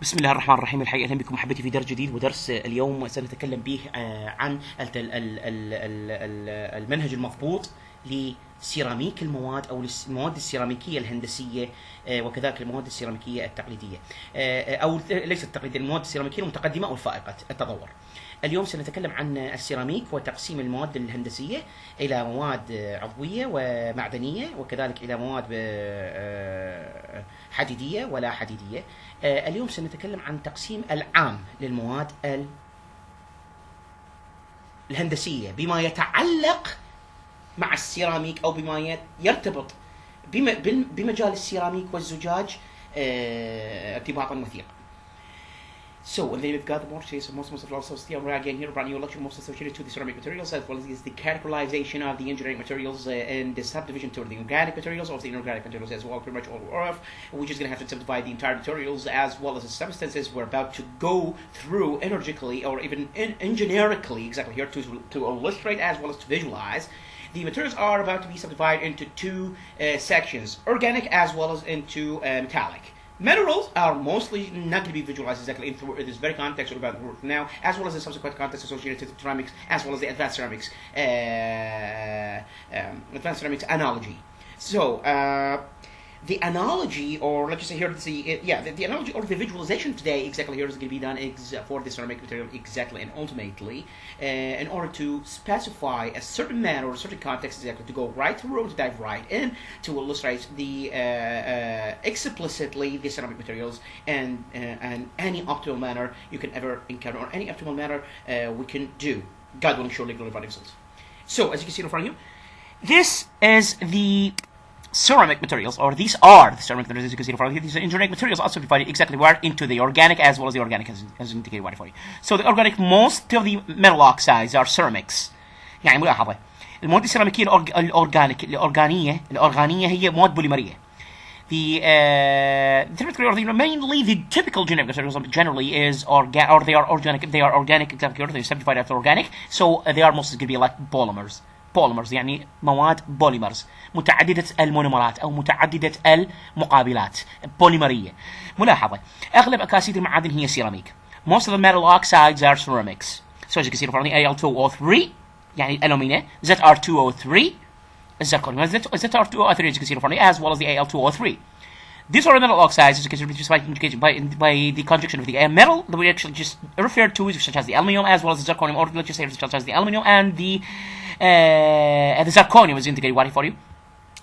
بسم الله الرحمن الرحيم. الحقيقة أهلا بكم أحبتي في درس جديد، ودرس اليوم سنتكلم به عن المنهج المضبوط لسيراميك المواد أو المواد السيراميكية الهندسية، وكذلك المواد السيراميكية التقليدية أو ليست التقليدية، المواد السيراميكية المتقدمة أو الفائقة التطور. اليوم سنتكلم عن السيراميك وتقسيم المواد الهندسية إلى مواد عضوية ومعدنية، وكذلك إلى مواد حديدية ولا حديدية. اليوم سنتكلم عن تقسيم العام للمواد الهندسية بما يتعلق مع السيراميك أو بما يرتبط بمجال السيراميك والزجاج ارتباطا وثيقا. So, and then we've got the more case of most of the also steel. We're again here about new lecture most associated to the ceramic materials, as well as the categorization of the engineering materials and the subdivision to the organic materials or the inorganic materials as well, pretty much all of. We're just going to have to subdivide the entire materials as well as the substances we're about to go through energically or even engineerically, exactly here to illustrate as well as to visualize. The materials are about to be subdivided into two sections, organic as well as into metallic. Minerals are mostly not going to be visualized exactly in this very context we're about to work now, as well as the subsequent context associated to the ceramics, as well as the advanced ceramics analogy. So, the analogy, or let's just say here, the analogy or the visualization today exactly here is going to be done for the ceramic material exactly and ultimately in order to specify a certain manner or a certain context exactly to go right through, to dive right in, to illustrate the explicitly the ceramic materials and any optimal manner you can ever encounter, or any optimal manner we can do. God willing, surely glorify results. So, as you can see in front of you, this is the ceramic materials, or these are the ceramic materials, as you can see in front of you. These engineering materials also divided exactly where into the organic as well as the organic as indicated right for you. So the organic, most of the metal oxides are ceramics. يعني ملاحظة المواد السيراميكية الأورغانية هي مواد بوليمرية. The mainly the typical generic materials generally is organic, or they are organic exactly, they're subdivided after organic, so they are mostly going to be like polymers يعني مواد بوليمرز متعددة المونومرات أو متعددة المقابلات بوليمرية. ملاحظة أغلب أكاسيد المعادن هي سيراميك. Most of the metal oxides are ceramics. So as you can see from the Al2O3 يعني الألومنيا, ZR2O3 الزرقونيوم, ZR2O3 as you can see from the, as well as the Al2O3. These are metal oxides, as you can see, just by the conjunction of the metal that we actually just referred to, such as the aluminum, as well as the zirconium, or let's just say such as the aluminum and the zirconium is integrated for you.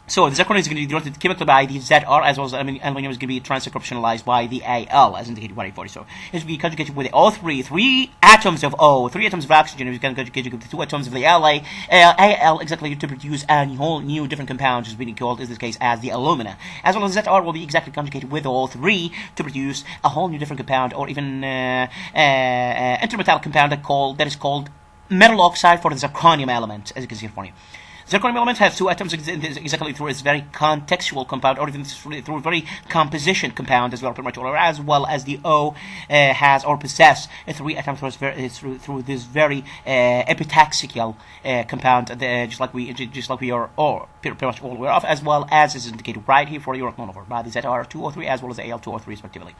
So the zirconium is going to be denoted chemically by the ZR, as well as the aluminum is going to be transcriptionalized by the Al, as indicated for you. So it's going to be conjugated with the O3, 3 atoms of O, 3 atoms of oxygen, is going to conjugate with the 2 atoms of the Al, exactly to produce a whole new different compound, which is being called in this case as the alumina. As well as ZR will be exactly conjugated with O3 to produce a whole new different compound, or even intermetallic compound that is called metal oxide for the zirconium element, as you can see for you. Zirconium element has 2 atoms exactly through its very contextual compound, or even through a very composition compound as well, pretty much, as well as the O has or possess 3 atoms through this very epitaxial compound, just like we are pretty much all aware of, as well as is indicated right here for your known over by the ZR2O3 as well as the Al2O3 respectively.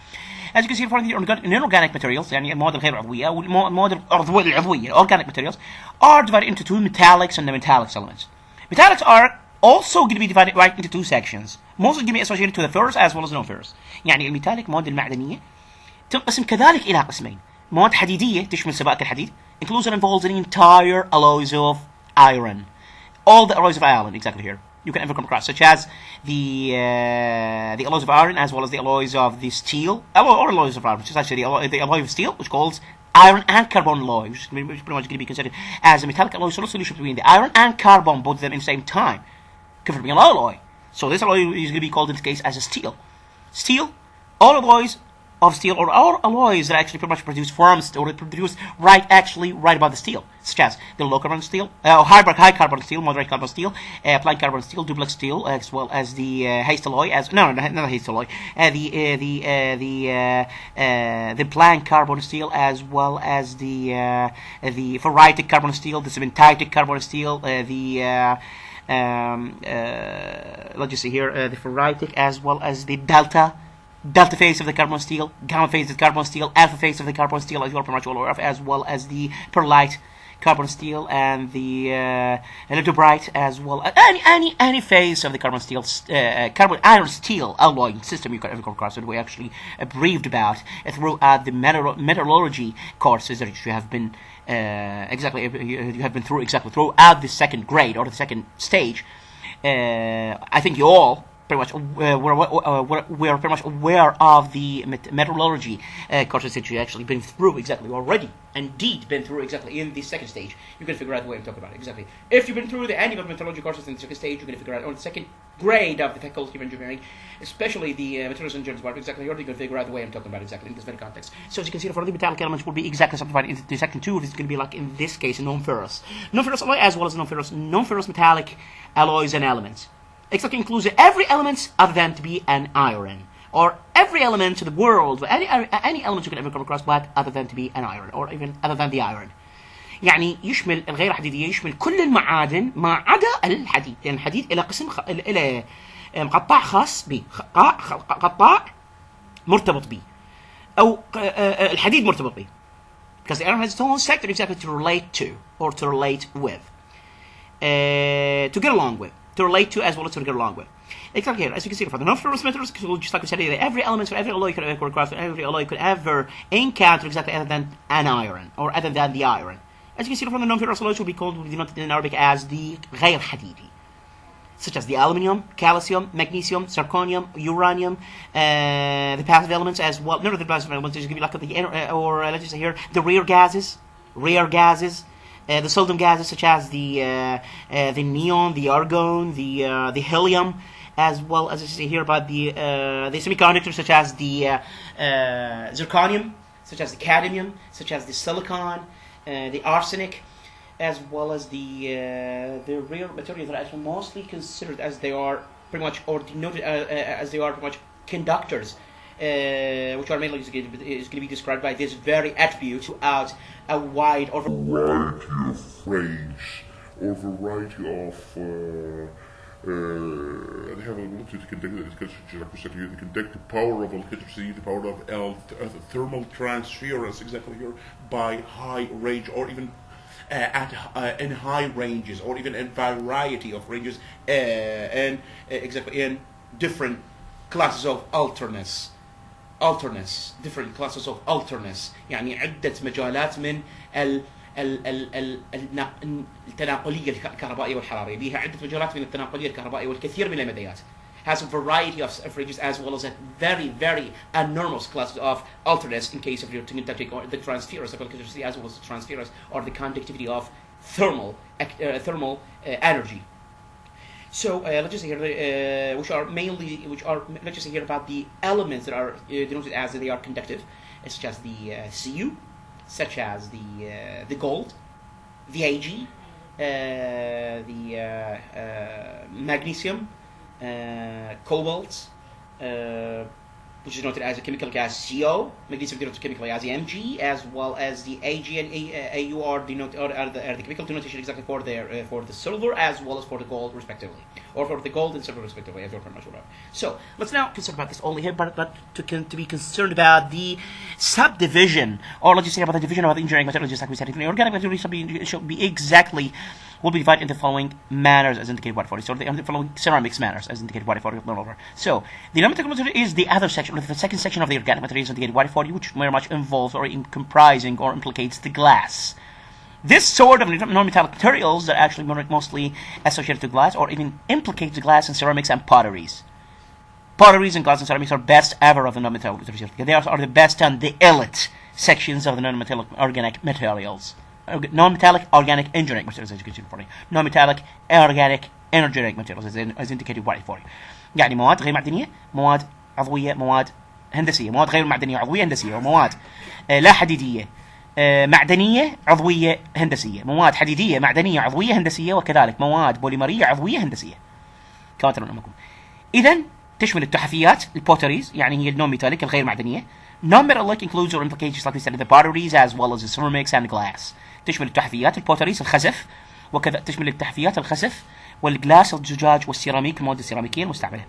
As you can see from the inorganic materials, يعني المواد الغير عضوية أو المواد العضوية, organic materials, are divided into 2 metallics and non-metallics elements. Metallics are also going to be divided right into 2 sections, mostly going to be associated to the ferrous as well as non-ferrous. يعني الميتاليك المواد المعدنية تنقسم كذلك إلى قسمين: مواد حديدية تشمل سبائك الحديد, includes and involves the entire alloys of iron, all the alloys of iron exactly here you can ever come across, such as the alloys of iron as well as the alloys of the steel, or alloys of iron, which is actually the alloy of steel, which calls iron and carbon alloy, which is pretty much going to be considered as a metallic alloy solution between the iron and carbon, both of them in the same time, converted to an alloy. So this alloy is going to be called in this case as a steel. Steel, all alloys of steel, or all alloys that actually pretty much produce from steel, or produce right above the steel, such as the low carbon steel, high carbon steel, moderate carbon steel, plain carbon steel, duplex steel, as well as the haste alloy, not haste alloy, the plain carbon steel, as well as the ferritic carbon steel, the cementite carbon steel, let's just see here, the ferritic, as well as the delta delta phase of the carbon steel, gamma phase of the carbon steel, alpha phase of the carbon steel, as you're pretty much all aware of, as well as the perlite carbon steel and the electrobrite, as well as any phase of the carbon steel, carbon iron steel alloy system you can ever come across that we actually briefed about throughout the metallurgy courses that you have been through throughout the second grade or the second stage. I think you all pretty much we're pretty much aware of the metallurgy courses that you've actually been through already. Indeed, been through in the second stage. You can figure out what I'm talking about exactly. If you've been through any of the metallurgy courses in the second stage, you can figure out on the second grade of the Faculty of Engineering, especially the materials engineering part, you're going to figure out the way I'm talking about in this very context. So as you can see, for the metallic elements will be exactly simplified into the second two. It's going to be like in this case, non-ferrous alloy, as well as non-ferrous metallic alloys and elements. Except includes every element other than to be an iron, or every element to the world, any element you can ever come across, but other than to be an iron, or even other than the iron. يعني يشمل الغير حديدية، يشمل كل المعادن ما عدا الحديد، لأن الحديد إلى قسم إلى قطاع خاص به، قطاع مرتبط به، أو الحديد مرتبط به. Because the iron has its own sector exactly to relate to, or to relate with, to get along with. To relate to as well as to get along with. Exactly here, as you can see, for the non-ferrous metals, just like we said, every element, every alloy could ever cross, every alloy could ever encounter exactly other than an iron, or other than the iron. As you can see, from the non-ferrous alloys will be called, denoted in Arabic as the غير حديدي, such as the aluminium, calcium, magnesium, zirconium, uranium, the passive elements as well. None of the passive elements is going to be like the or let's just say here the rare gases. The solid gases such as the neon, the argon, the helium, as well as you see here about the semiconductors such as the zirconium, such as the cadmium, such as the silicon, the arsenic, as well as the rare materials that are actually mostly considered as they are pretty much, or denoted as they are pretty much conductors. Which are mainly is going to be described by this very attribute throughout a wide or variety of range or variety of they have a lot to conduct, like we said here, the conductive power of electricity, the power of thermal transference exactly here by high range, or even in high ranges, or even in variety of ranges, and exactly in different classes of alternates, different classes of alternates. يعني عدة مجالات من التناقلية الكهربائية والحرارية، بها عدة مجالات من التناقلية الكهربائية والكثير من المديات. Has a variety of ranges, as well as a very enormous class of alternates in case of your conducting or the transference of electricity, as well as the transference or the conductivity of thermal energy. So let's just say here, let's just say here about the elements that are denoted as they are conductive, such as the Cu, such as the gold, the Ag, the magnesium, cobalt, which is denoted as a chemical gas CO, magnesium denoted chemically as the Mg, as well as the Ag and Au are the chemical denotation exactly for the silver as well as for the gold respectively, or for the gold and silver respectively, as you're pretty much aware. So let's now consider about this only here, but to be concerned about the subdivision, or let's just say about the division of the engineering materials, just like we said, the organic materials should be exactly will be divided into the following manners as indicated by 40. So the following ceramics manners as indicated by 40. So the non-metallic material is the other section, the second section of the organic materials indicated by 40, which very much involves or comprising or implicates the glass. This sort of non-metallic materials that actually mostly associated to glass, or even implicate the glass in ceramics and potteries. Potteries and glass and ceramics are best ever of the non-metallic materials. They are the best and the elite sections of the non-metallic organic materials. Non-metallic organic engineering materials, as you can see before. Non-metallic organic engineering materials as indicated by 40. يعني مواد غير معدنية، مواد عضوية، مواد هندسية، مواد غير معدنية عضوية هندسية، ومواد لا حديدية معدنية عضوية هندسية، مواد حديدية معدنية عضوية هندسية، وكذلك مواد بوليمرية عضوية هندسية. كما ترون أمامكم. إذن تشمل التحفيات البوتريز، يعني هي النون ميتاليك الغير معدنية. Non-metallic includes or implicates, like we said, the potteries as well as the ceramics and glass. تشمل التحفيات البوتريز الخزف، وكذا تشمل التحفيات الخزف والجلاس الزجاج والسيراميك المواد السيراميكية المستعملة.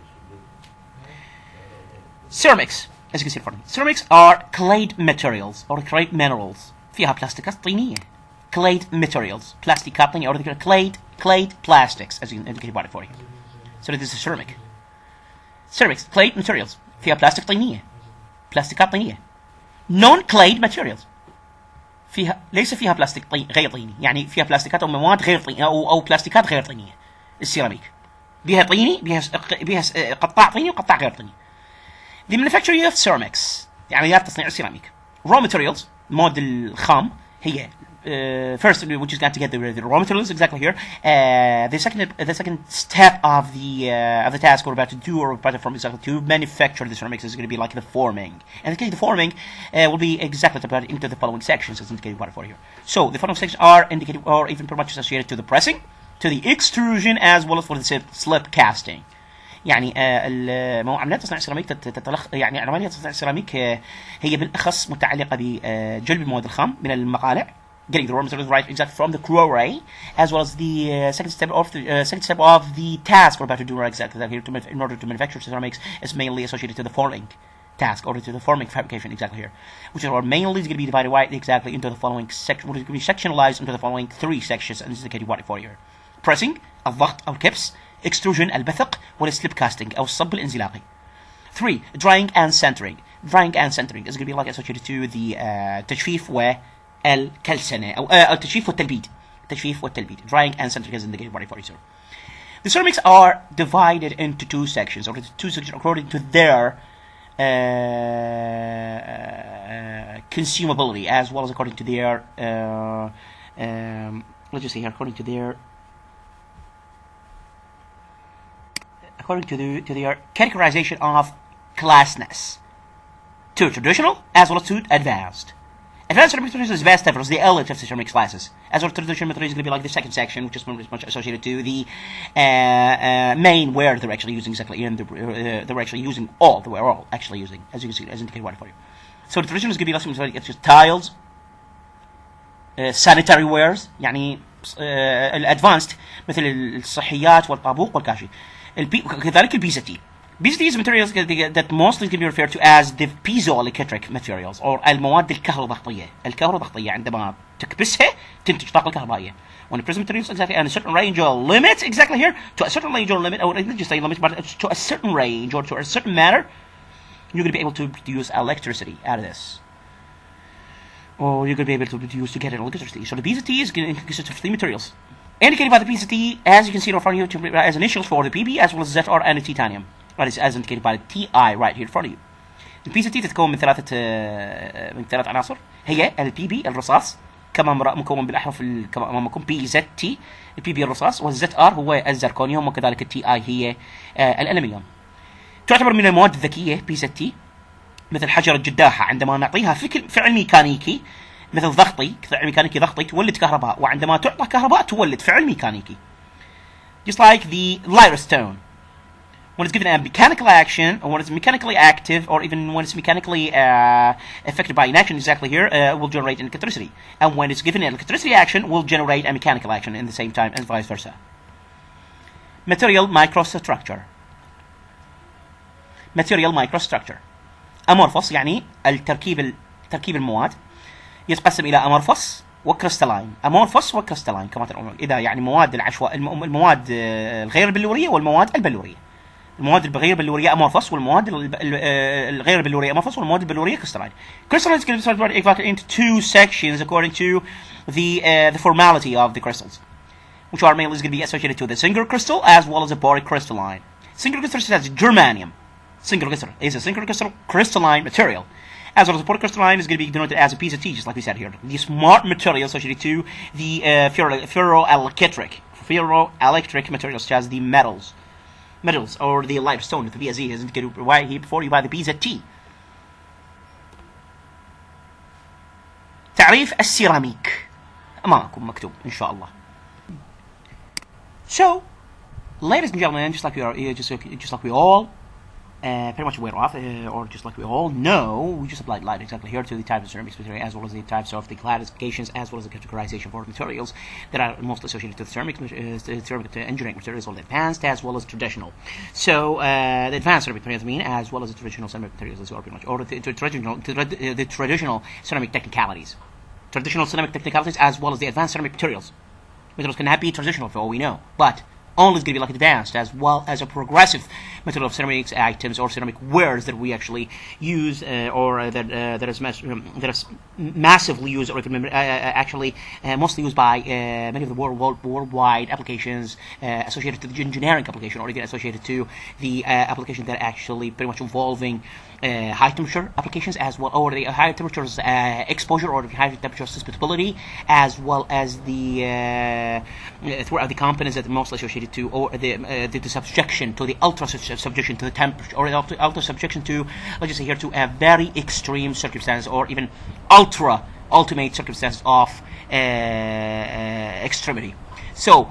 ceramics as you can see in front of me. Ceramics are clay materials or clay minerals. فيها بلاستيكات طينية. Clay materials. بلاستيكات طينية or clay plastics as you can indicate about it for you. So this is ceramic. Ceramics, clay materials. فيها بلاستيك طينية. بلاستيكات طينية. Non-clay materials. ليس فيها بلاستيك غير طيني، يعني فيها بلاستيكات او مواد غير طينية او بلاستيكات غير طينية. السيراميك بها طيني، بها قطاع طيني وقطاع غير طيني. The manufacturing of ceramics يعني تصنيع السيراميك. Raw materials المواد الخام هي first which is got together the raw materials exactly here. The second step of the task we're about to do or about to form exactly to manufacture the ceramics is going to be like the forming. And in the case the forming will be exactly about into the following sections as indicated for here. So the following sections are indicated or even pretty much associated to the pressing, to the extrusion as well as for the slip casting. يعني عمليات تصنيع السيراميك يعني عمليات تصنيع السيراميك هي بالاخص متعلقه بجلب المواد الخام من المقالع, getting the raw materials right exactly from the quarry, as well as the second step of the task we're about to do exactly that here in order to manufacture ceramics is mainly associated to the forming task or to the forming fabrication exactly here, which are mainly going to be divided right exactly into the following section, which is going to be sectionalized into the following three sections and indicated what for here: pressing الضغط أو الكبس, extrusion البثق, والslip casting أو الصب الانزلاقي. 3. Drying and centering. Drying and centering is going to be like associated to the تجفيف والكلسنة أو التجفيف والتلبيد. تجفيف والتلبيد. Drying and centering is indicated by 40. The ceramics are divided into two sections or into two sections according to their consumability as well as according to their let's just say here according to their categorization of classness, to traditional as well as to advanced. Advanced ceramic materials is vast levels, the elite of the ceramic classes. As well as traditional materials is going to be like the second section, which is much associated to the main where they're actually using exactly, and they're actually using all, we're all actually using, as you can see, as indicated for you. So the traditional is going to be like it's just tiles, sanitary wares, يعني الادفانسد مثل الصحيات والطابوق والكاشي. كذلك البيزا تي. Piezo is materials that mostly can be referred to as the piezoelectric materials or المواد الكهروضغطية. الكهروضغطية عندما تكبسها تنتج طاقة كهربائية. When the prism materials exactly and a certain range or limit exactly here to a certain range or limit or not just a limit but to a certain range or to a certain matter, you're going to be able to produce electricity out of this. Or you're going to be able to produce to get electricity. So the Piezo T is going to consist of three materials. Indicated by the Piezo T, as you can see in front of you, as initials for the PB as well as ZR and the titanium. That is as indicated by the TI right here in front of you. The Piezo T تتكون من ثلاث عناصر. هي ال PB الرصاص كما مكون بالأحرف كما مكون PZT ال PB الرصاص والZR هو الزركونيوم وكذلك ال TI هي الألمنيوم. تعتبر من المواد الذكية PZT مثل حجر الجداحة عندما نعطيها فعل ميكانيكي مثل ضغطي فعل ميكانيكي ضغطي تولد كهرباء وعندما تعطى كهرباء تولد فعل ميكانيكي. Just like the limestone. When it's given a mechanical action, or when it's mechanically active, or even when it's mechanically affected by inaction, exactly here, will generate electricity. And when it's given an electricity action, will generate a mechanical action in the same time, and vice versa. Material microstructure. Material microstructure. Amorphous يعني تركيب المواد يتقسم إلى amorphous وكريستالاين. amorphous وكريستالاين كما تقولون. إذا يعني مواد المواد الغير البلورية والمواد البلورية. المواد الغير بلورية amorphous والمواد الغير بلورية amorphous والمواد البلورية crystalline. Crystalline is going to be divided into two sections according to the formality of the crystals, which are mainly going to be associated to the single crystal as well as a polycrystalline. Single crystal has germanium. Single crystal is a single crystal crystalline material, as well as the polycrystalline is going to be denoted as a Piezo T, just like we said here. The smart material associated to the ferroelectric materials, such as the metals or the limestone. The PZ is indicated right here before you by the Piezo T. تعريف السيراميك أمامكم مكتوب إن شاء الله. So, ladies and gentlemen, just like we all pretty much aware of, or just like we all know, we just applied light exactly here to the types of ceramics material, as well as the types of the classifications, as well as the categorization for materials that are mostly associated to the ceramic engineering materials, or the advanced as well as traditional. So the advanced ceramic materials as well as the traditional ceramic materials as well, pretty much, or the traditional ceramic technicalities. Traditional ceramic technicalities as well as the advanced ceramic materials. Materials cannot be traditional for all we know, but only is going to be like advanced as well as a progressive material of ceramics items or ceramic wares that we actually use, or that is massively used, or actually mostly used by many of the worldwide applications associated to the engineering application, or even associated to the application that actually pretty much involving high temperature applications as well, or the high temperatures exposure, or the high temperature susceptibility, as well as the throughout the components that are mostly associated to, or the subjection to the ultra subjection to the temperature, or the ultra subjection to, let's just say here, to a very extreme circumstance, or even ultimate circumstance of extremity. So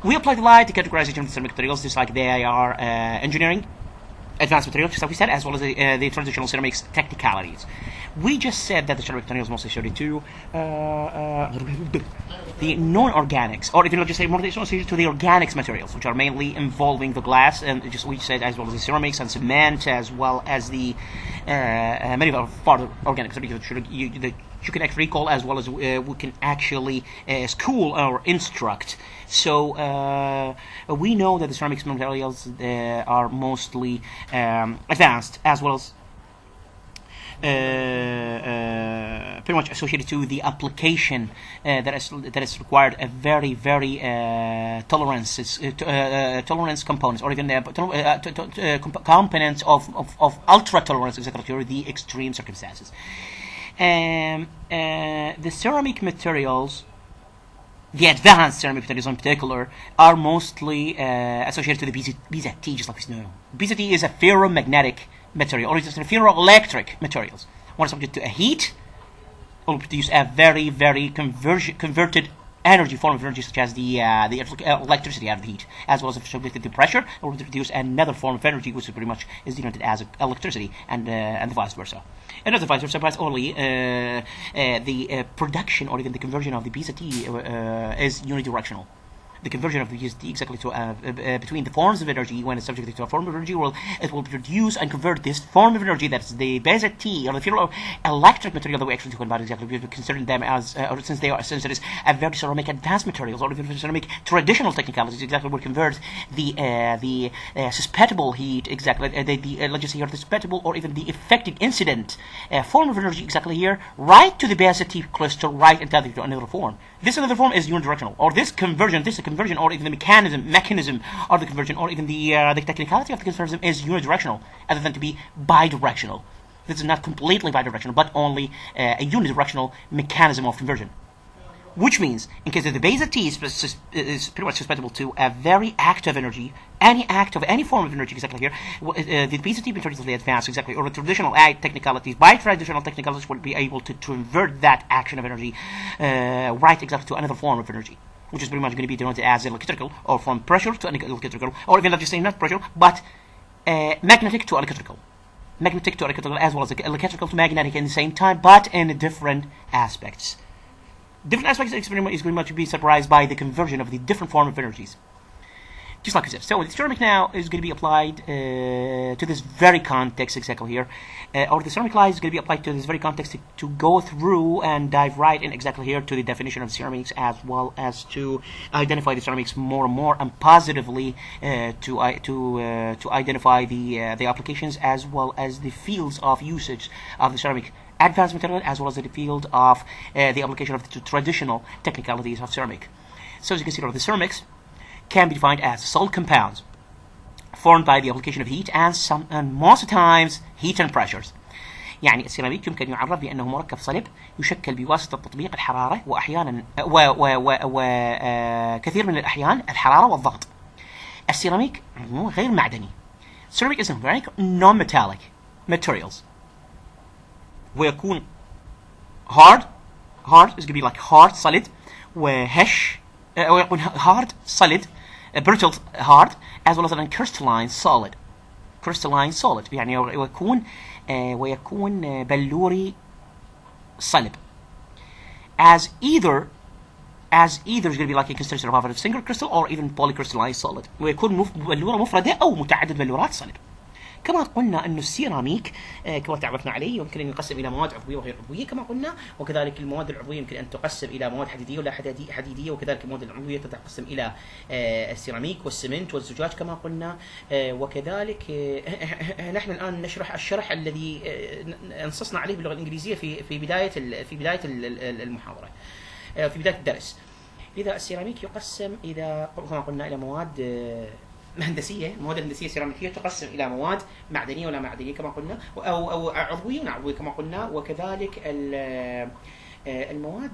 we apply the light, the categorization of the ceramic materials, just like they are engineering advanced materials, just like we said, as well as the traditional ceramics technicalities. We just said that the ceramic materials mostly associated to the non-organics, or if you just say more associated to the organics materials, which are mainly involving the glass, and just we said as well as the ceramics and cement, as well as the many of our further organics that you can actually recall, as well as we can actually school or instruct. So we know that the ceramics materials are mostly advanced, as well as pretty much associated to the application that is required a very tolerance components, or even components of ultra tolerance, exactly, to the extreme circumstances. The ceramic materials, the advanced ceramic materials in particular, are mostly associated to the BZT, just like we know. BZT is a ferromagnetic material, or it's a ferroelectric materials. When it's subject to a heat, it will produce a very converted energy, form of energy, such as the electricity out of the heat, as well as if subjected to pressure, it will produce another form of energy, which pretty much is denoted as electricity, and the vice versa. And not the vice versa, but only the production, or even the conversion of the BZT is unidirectional. The conversion of the BZT exactly to between the forms of energy, when it's subject to a form of energy, it will produce and convert this form of energy, that's the BZT, or the ferroelectric material that we actually talk about, exactly, we're considering them as, or since it is a very ceramic advanced materials, or even ceramic traditional technicalities, exactly, will convert the susceptible heat, exactly, let's just say here, the susceptible or even the effective incident form of energy, exactly here, right to the BZT cluster, right entirely to another form. This another form is unidirectional, or this conversion, or even the mechanism of the conversion, or even the technicality of the conversion is unidirectional, other than to be bidirectional. This is not completely bidirectional, but only a unidirectional mechanism of conversion. Which means, in case of the BZT is pretty much susceptible to a very active energy, any form of energy, exactly here, the BZT materials of the advanced, exactly, or the traditional technicalities, by traditional technicalities, will be able to convert that action of energy right exactly to another form of energy, which is pretty much going to be denoted as electrical, or from pressure to electrical, or even, let's just say, not pressure, but magnetic to electrical. Magnetic to electrical, as well as electrical to magnetic in the same time, but in different aspects. Different aspects is very much be surprised by the conversion of the different form of energies. Just like this. So the ceramic now is going to be applied to this very context, exactly here, or the ceramic light is going to be applied to this very context to go through and dive right in exactly here to the definition of ceramics, as well as to identify the ceramics more and more, and positively to identify the applications, as well as the fields of usage of the ceramic advanced material, as well as the field of the application of the traditional technicalities of ceramic. So as you can see, the ceramics can be defined as solid compounds formed by the application of heat and most of the times heat and pressures. يعني السيراميك يمكن يعرف بأنه مركب صلب يشكل بواسطة تطبيق الحرارة، وأحيانا وكثير من الأحيان الحرارة والضغط. السيراميك غير معدني. Ceramic is organic, non-metallic materials. ويكون hard is going to be like hard, solid, وهش ويكون hard, solid, brittle, hard, as well as an crystalline, solid. crystalline solid يعني ويكون بلوري صلب. as either is going to be like a constituent of a single crystal or even polycrystalline solid ويكون بلورة مفردة أو متعدد بلورات صلب. كما قلنا أنه السيراميك كما تعرفنا عليه يمكن أن ينقسم إلى مواد عضوية وغير عضوية كما قلنا، وكذلك المواد العضوية يمكن أن تقسم إلى مواد حديدية ولا حديدية، وكذلك المواد العضوية تنقسم إلى السيراميك والسمنت والزجاج كما قلنا. وكذلك نحن الآن نشرح الشرح الذي نصصنا عليه باللغة الإنجليزية في بداية المحاضرة في بداية الدرس. إذا السيراميك يقسم إلى كما قلنا إلى مواد هندسيه، المواد الهندسيه السيراميكيه تقسم الى مواد معدنيه ولا معدنيه كما قلنا، او عضويه ولا عضويه كما قلنا، وكذلك المواد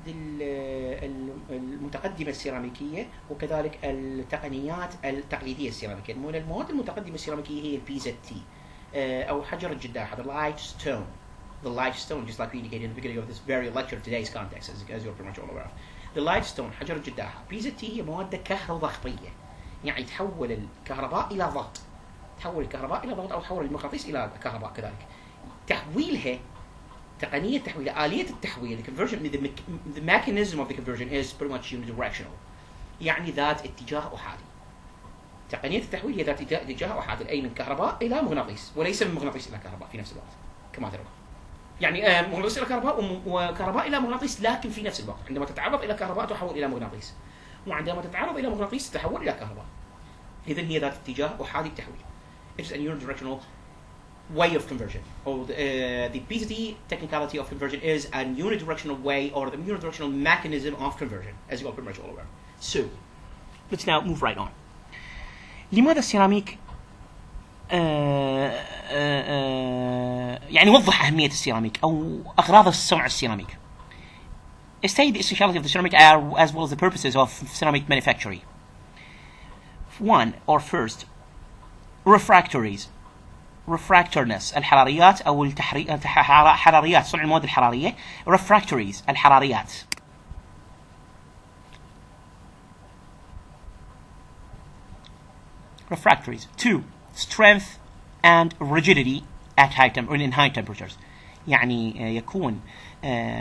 المتقدمه السيراميكيه، وكذلك التقنيات التقليديه السيراميكيه. المواد المتقدمه السيراميكيه هي البي زد تي او حجر الجداحه، the limestone, just like we indicated in the beginning of this very lecture, today's context, as you're pretty much all aware of. The limestone حجر الجداحه. بي زد تي هي مواد كهروضغطيه، يعني تحول الكهرباء إلى ضغط، أو تحول المغناطيس إلى كهرباء. كذلك تحويلها، تقنية تحويلها، آلية التحويل، the mechanism of the conversion is pretty much unidirectional، يعني ذات اتجاه أحادي. تقنية التحويل هي ذات اتجاه أحادي، أي من كهرباء إلى مغناطيس، وليس من مغناطيس إلى كهرباء في نفس الوقت كما ترى. يعني مغناطيس إلى كهرباء وكهرباء إلى مغناطيس، لكن في نفس الوقت عندما تتعرض إلى كهرباء تحول إلى مغناطيس، وعندما تتعرض إلى مغناطيس تتحول إلى كهرباء. إذن هي ذات اتجاه أحادي التحويل. It's a unidirectional way of conversion. Or the PZT technicality of conversion is a unidirectional way or the unidirectional mechanism of conversion, as you are pretty much all aware. So, let's now move right on. لماذا السيراميك يعني وضح أهمية السيراميك أو أغراض الصنع السيراميك. State the essentiality of the ceramic as well as the purposes of ceramic manufacturing. First, refractoriness الحراريات أو حراريات صنع المواد الحرارية. refractories الحراريات. refractories. 2. strength and rigidity at in high temperatures. يعني يكون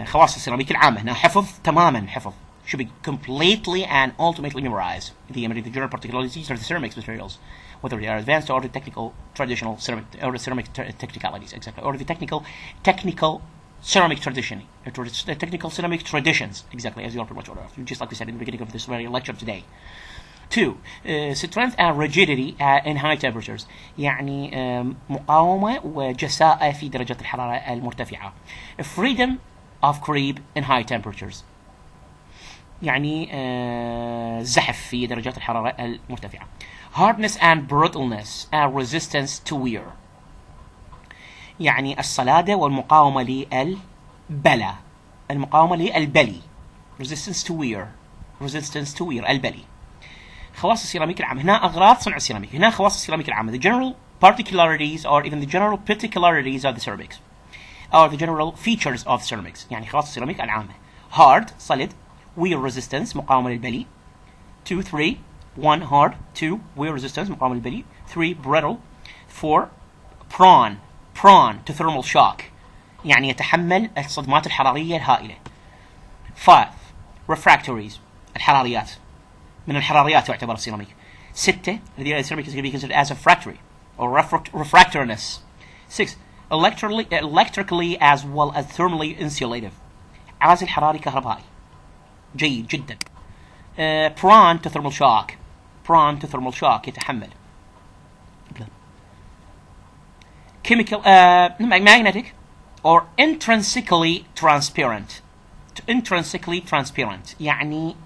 خواص السيراميك العامة هنا حفظ تماما، حفظ should be completely and ultimately memorized the general particularities of the ceramic materials, whether they are advanced or the technical traditional ceramic or the ceramic technicalities, exactly, or the technical ceramic tradition, the technical ceramic traditions, exactly, as you are pretty much aware of, just like we said in the beginning of this very lecture today. 2. strength and rigidity in high temperatures، يعني مقاومة وجساءة في درجة الحرارة المرتفعة. freedom of creep in high temperatures، يعني زحف في درجات الحرارة المرتفعة. hardness and brittleness and resistance to wear، يعني الصلادة والمقاومة للبلى، للبلي. resistance to wear البلي. خواص السيراميك العامة، هنا أغراض صنع السيراميك، هنا خواص السيراميك العامة. the general particularities or even the general particularities of the ceramics or the general features of ceramics، يعني خواص السيراميك العامة. hard solid، wear resistance مقاومة للبلي. 2 3 1 hard، 2 wear resistance مقاومة للبلي. 3 brittle. 4 prone to thermal shock، يعني يتحمل الصدمات الحرارية الهائلة. 5 refractories الحراريات، من الحراريات تعتبر السيراميك. 6 the ceramic is going to be considered as a refractory or refractoriness. 6 electrically as well as thermally insulative، عازل حراري كهربائي جيد جدا. prone to thermal shock يتحمل. chemical magnetic or intrinsically transparent. يعني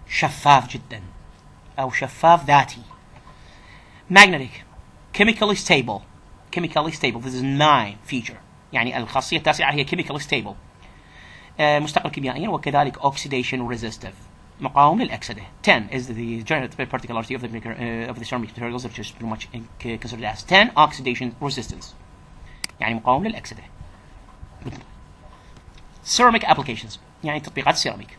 شفاف جدا أو شفاف ذاتي. magnetic chemically stable this is 9 feature، يعني الخاصية التاسعة هي chemically stable مستقل كيميائيا، وكذلك oxidation resistive مقاوم للأكسدة. 10 is the general particularity of the ceramic materials which is pretty much considered as 10 oxidation resistance، يعني مقاوم للأكسدة. ceramic applications يعني تطبيقات السيراميك.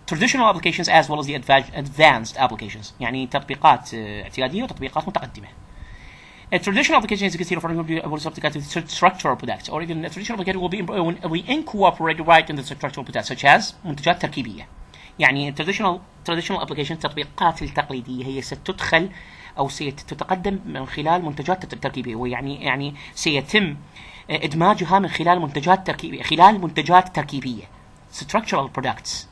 traditional applications as well as the advanced applications. يعني تطبيقات اعتيادية وتطبيقات متقدمة. A traditional application is considered for example structural products, or even a traditional application will be incorporated right in the structural products, such as منتجات تركيبية. يعني traditional application التطبيقات التقليدية هي ستدخل أو ستتقدم من خلال منتجات تركيبية، ويعني سيتم إدماجها من خلال منتجات تركيبية structural products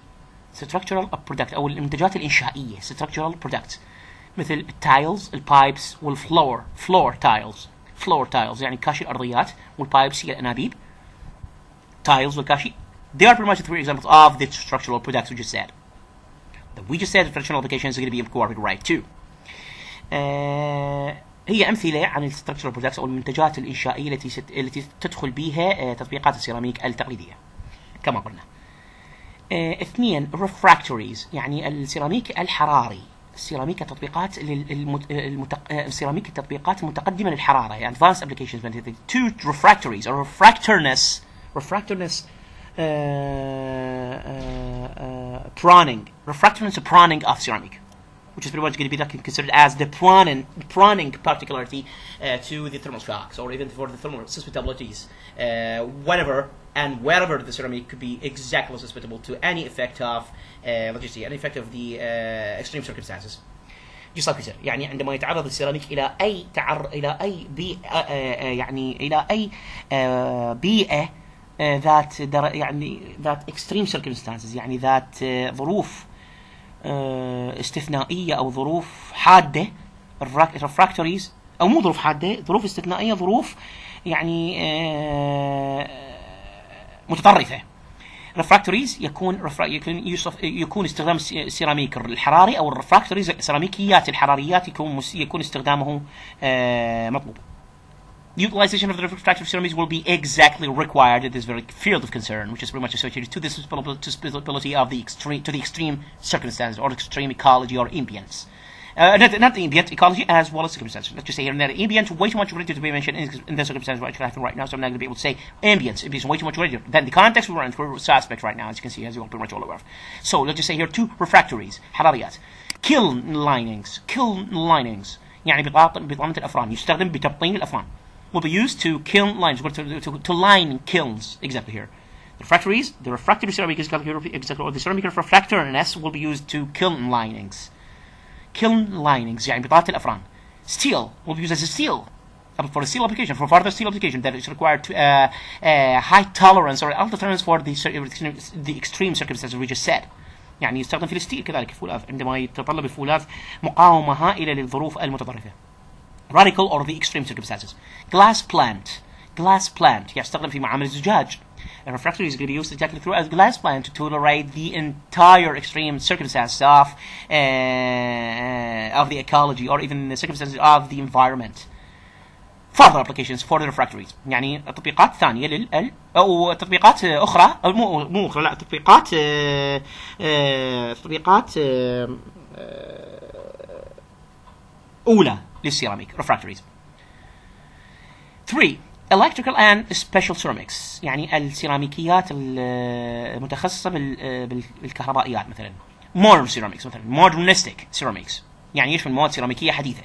أو المنتجات الإنشائية structural products، مثل التايلز البايبس والفلور فلور تايلز يعني كاشي الأرضيات، والبايبس هي الأنابيب. tiles والكاشي they are pretty much the three examples of the structural products we just said. The traditional application is going to be incorporated right too. هي أمثلة عن structural products أو المنتجات الإنشائية التي تدخل بها تطبيقات السيراميك التقليدية كما قلنا. 2 refractories يعني السيراميك الحراري. السيراميك التطبيقات المتقدمة للحرارة يعني advanced applications. 2 refractories or refractorness pruning of ceramic, which is pretty much going to be considered as the pruning particularity to the thermal shocks, or even for the thermal susceptibilities, wherever the ceramic could be exactly susceptible to any effect of the extreme circumstances. Just like we said, يعني عندما يتعرض السيراميك إلى أي بيئة ذات extreme circumstances، يعني ذات ظروف استثنائية أو ظروف حادة. refractories أو مو ظروف حادة، ظروف استثنائية، ظروف يعني متطرفة. refractories يكون استخدام السيراميك الحراري أو الرفراكتوريز السيراميكيات الحراريات يكون استخدامه مطلوب. The utilization of the refractive ceramics will be exactly required in this very field of concern, which is pretty much associated to the susceptibility of the extreme circumstances or extreme ecology or ambience. Not the ambient ecology as well as circumstances. Let's just say here and there, ambient way too much related to be mentioned in the circumstances which are happening right now, so I'm not going to be able to say ambience. Ambience is way too much related. Then the context we're in for suspect right now, as you can see, as you're pretty much all aware of. So let's just say here 2 refractories, حراريات. Kiln linings يعني بطانة الأفران، يستخدم بتبطين الأفران. Will be used to kiln lines, to line kilns. Exactly here. The refractory ceramic is exactly, or the ceramic refractoriness will be used to kiln linings. يعني بطانة الأفران. Steel will be used as a steel. For a steel application, for further steel application that is required to high tolerance or alpha tolerance for the extreme circumstances we just said. يعني يستخدم في الستيل كذلك فولاذ عندما يتطلب الفولاذ مقاومة هائلة للظروف المتطرفة. Radical or the extreme circumstances. Glass plant يستخدم في معامل الزجاج. A refractory is going to be used exactly through a glass plant to tolerate the entire extreme circumstances of the ecology or even the circumstances of the environment. Further applications for the refractories يعني تطبيقات ثانية أو تطبيقات أخرى أو مو أخرى لا تطبيقات أولى للسيراميك refractories. 3 electrical and special ceramics يعني السيراميكيات المتخصصة بالكهربائيات مثلا. modern ceramics مثلا modernistic ceramics يعني يشمل مواد سيراميكية حديثة.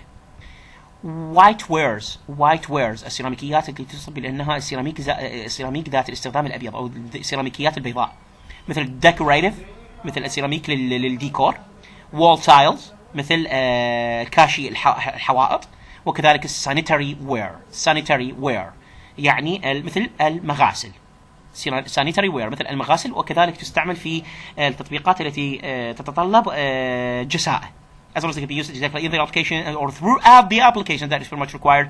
white wares السيراميكيات التي تصف بأنها السيراميك ذات الاستخدام الأبيض أو السيراميكيات البيضاء، مثل decorative مثل السيراميك للديكور. wall tiles مثل كاشي الحوائط، وكذلك sanitary ware يعني مثل المغاسل. sanitary ware مثل المغاسل، وكذلك تستعمل في التطبيقات التي تتطلب جساء. As well as it can be used exactly in the application or throughout the application that is very much required,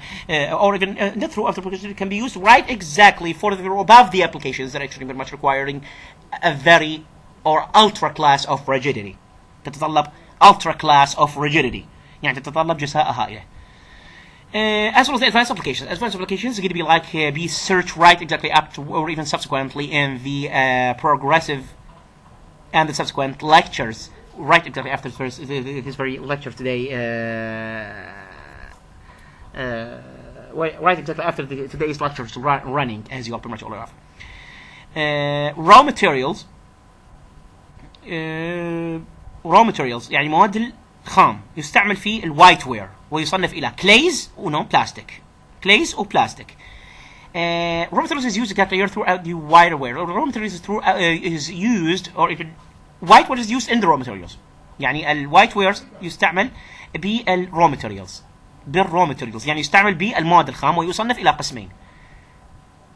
or even not throughout the application, it can be used right exactly for the above the applications that are actually very much requiring a very or ultra class of rigidity. تتطلب ultra class of rigidity يعني تتطلب جساء هائلة. As well as the advanced applications is going to be like be searched right exactly up to or even subsequently in the progressive and the subsequent lectures right exactly after this very lecture today right exactly after today's lectures running as you are pretty much all aware of. Raw materials raw materials يعني مواد الخام يستعمل في الوايت وير ويصنف إلى كليز ونون بلاستيك. كليز وبلاستيك. Raw materials is used exactly here throughout the wider wear. Raw materials is used or even white wear is used in the raw materials. يعني الوايت وير يستعمل بالraw materials. بالraw materials يعني يستعمل بالمواد الخام ويصنف إلى قسمين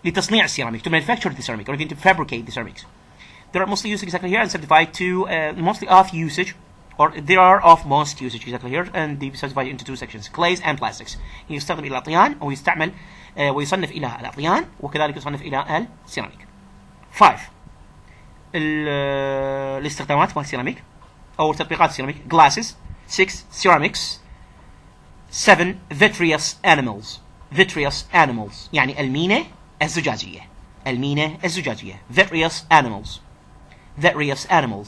لتصنيع السيراميك to manufacture the ceramic or even to fabricate the ceramics. They are mostly used exactly here and certified to mostly of usage or they are of most usage exactly here and they certified into two sections clays and plastics. يستخدم إلى الأطيان أو يستعمل ويصنف إلى الأطيان وكذلك يصنف إلى السيراميك. 5 الاستخدامات مال السيراميك أو تطبيقات السيراميك. glasses. 6 ceramics. 7 vitreous animals. vitreous animals يعني المينة الزجاجية. المينة الزجاجية vitreous animals. vitreous animals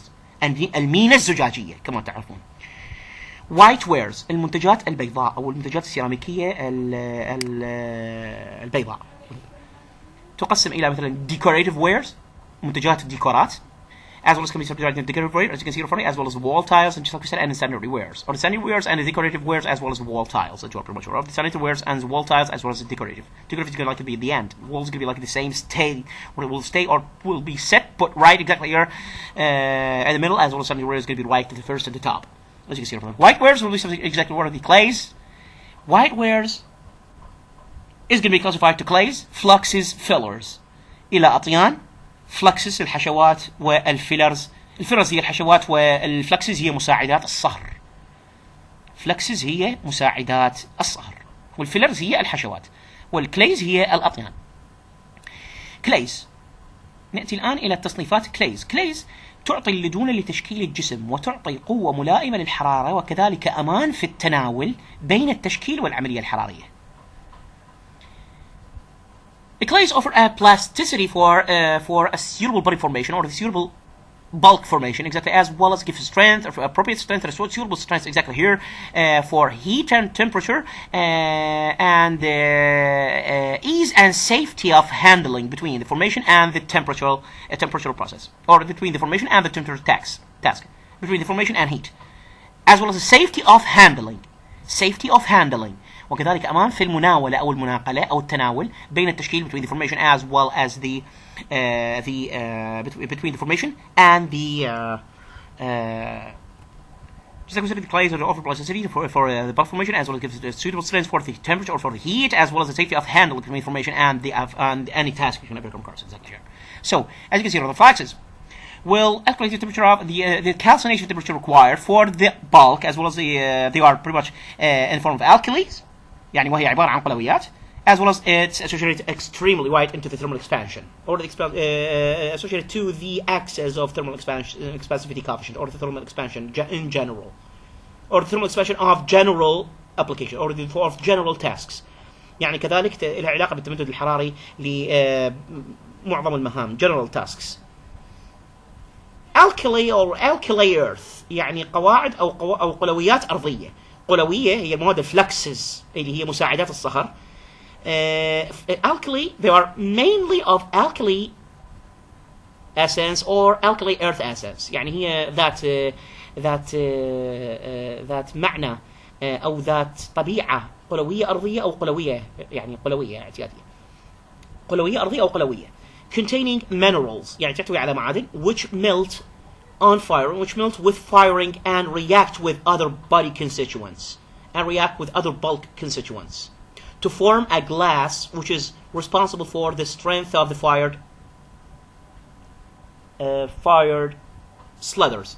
المينة الزجاجية كما تعرفون. white wares المنتجات البيضاء أو المنتجات السيراميكية البيضاء تقسم إلى مثلا decorative wares منتجات الديكورات as well as can be subdivided into decorative wares as you can see in front of me, as well as wall tiles and just like we said and sanitary wares or the sanitary wares and the decorative wares as well as the wall tiles that you are pretty much aware of. The sanitary wares and the wall tiles as well as the decorative. Decorative is going to like to be at the end. The walls is going to be like the same stay where it will stay or will be set put right exactly here in the middle as well as sanitary wares is going to be right to the first at the top. As you can see in front of me. White wares will be something exactly what are the clays. White wares is going to be classified to clays, fluxes, fillers. إلى أطيان فلكسز الحشوات والفيلرز. الفيلرز هي الحشوات والفلكسز هي مساعدات الصهر. فلكسز هي مساعدات الصهر والفيلرز هي الحشوات والكليز هي الأطيان. كليز نأتي الآن إلى التصنيفات. كليز تعطي اللدونة لتشكيل الجسم وتعطي قوة ملائمة للحرارة وكذلك أمان في التناول بين التشكيل والعملية الحرارية. The clays offer a plasticity for a suitable body formation or the suitable bulk formation exactly as well as give strength or appropriate strength or suitable strength exactly here for heat and temperature and ease and safety of handling between the formation and the temperatural process or between the formation and the temperature task between the formation and heat as well as the safety of handling وكذلك أمان في المناولة أو المناقلة أو التناول بين التشكيل between the formation as well as between the formation and just like we said, the clays are offer plasticity for the bulk formation as well as gives the suitable strength for the temperature or for the heat as well as the safety of handling between formation and any task you can ever come across exactly here. So as you can see on the fluxes will calculate the temperature of the calcination temperature required for the bulk as well as they are pretty much in the form of alkalis يعني وهي عبارة عن قلويات as well as it's associated extremely wide into the thermal expansion or associated to the axis of thermal expansivity coefficient or the thermal expansion in general or the thermal expansion of general application or of general tasks يعني كذلك لها علاقة بالتمدد الحراري لمعظم المهام general tasks. alkali or alkali earth يعني قواعد أو قلويات أرضية. قلوية هي المواد الفلكسز اللي هي مساعدات الصهر. Alkali they are mainly of alkali essence or alkali earth essence يعني هي ذات معنى أو ذات طبيعة قلوية أرضية أو قلوية يعني قلوية اعتيادية قلوية أرضية أو قلوية containing minerals يعني تحتوي على معادن which melt on fire which melt with firing and react with other body constituents and react with other bulk constituents to form a glass which is responsible for the strength of the fired slithers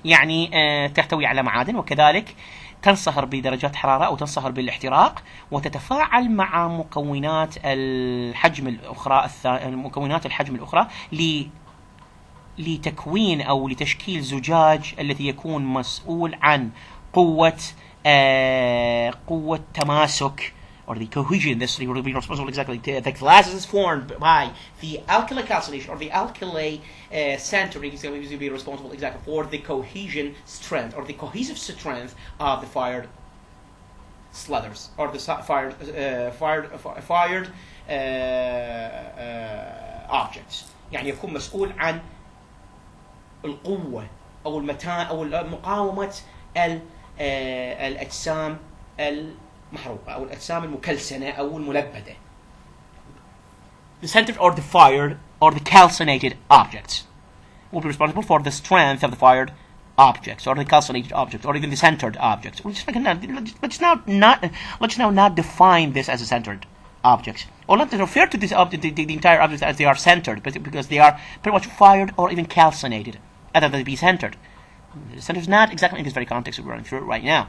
يعني تحتوي على معادن وكذلك تنصهر بدرجات حرارة أو تنصهر بالاحتراق وتتفاعل مع مكونات الحجم الأخرى لتكوين أو لتشكيل زجاج الذي يكون مسؤول عن قوة تماسك or the cohesion. This will be responsible exactly. The glass is formed by the alkali calcination or the alkali center is going to be responsible exactly for the cohesion strength or the cohesive strength of the fired slithers or the fired objects. يعني يكون مسؤول عن القوة او او مقاومه الاجسام المحروقه او الاجسام المكلسنه او الملبده. The centered or the fired or the calcinated objects will be responsible for the strength of the fired objects or the calcinated objects or even the centered objects. Let's now not define this as a centered object, or not refer to this object, the entire object, as they are centered, but because they are pretty much fired or even calcinated, other than to be centered. Centered is not exactly in this very context we're running through it right now.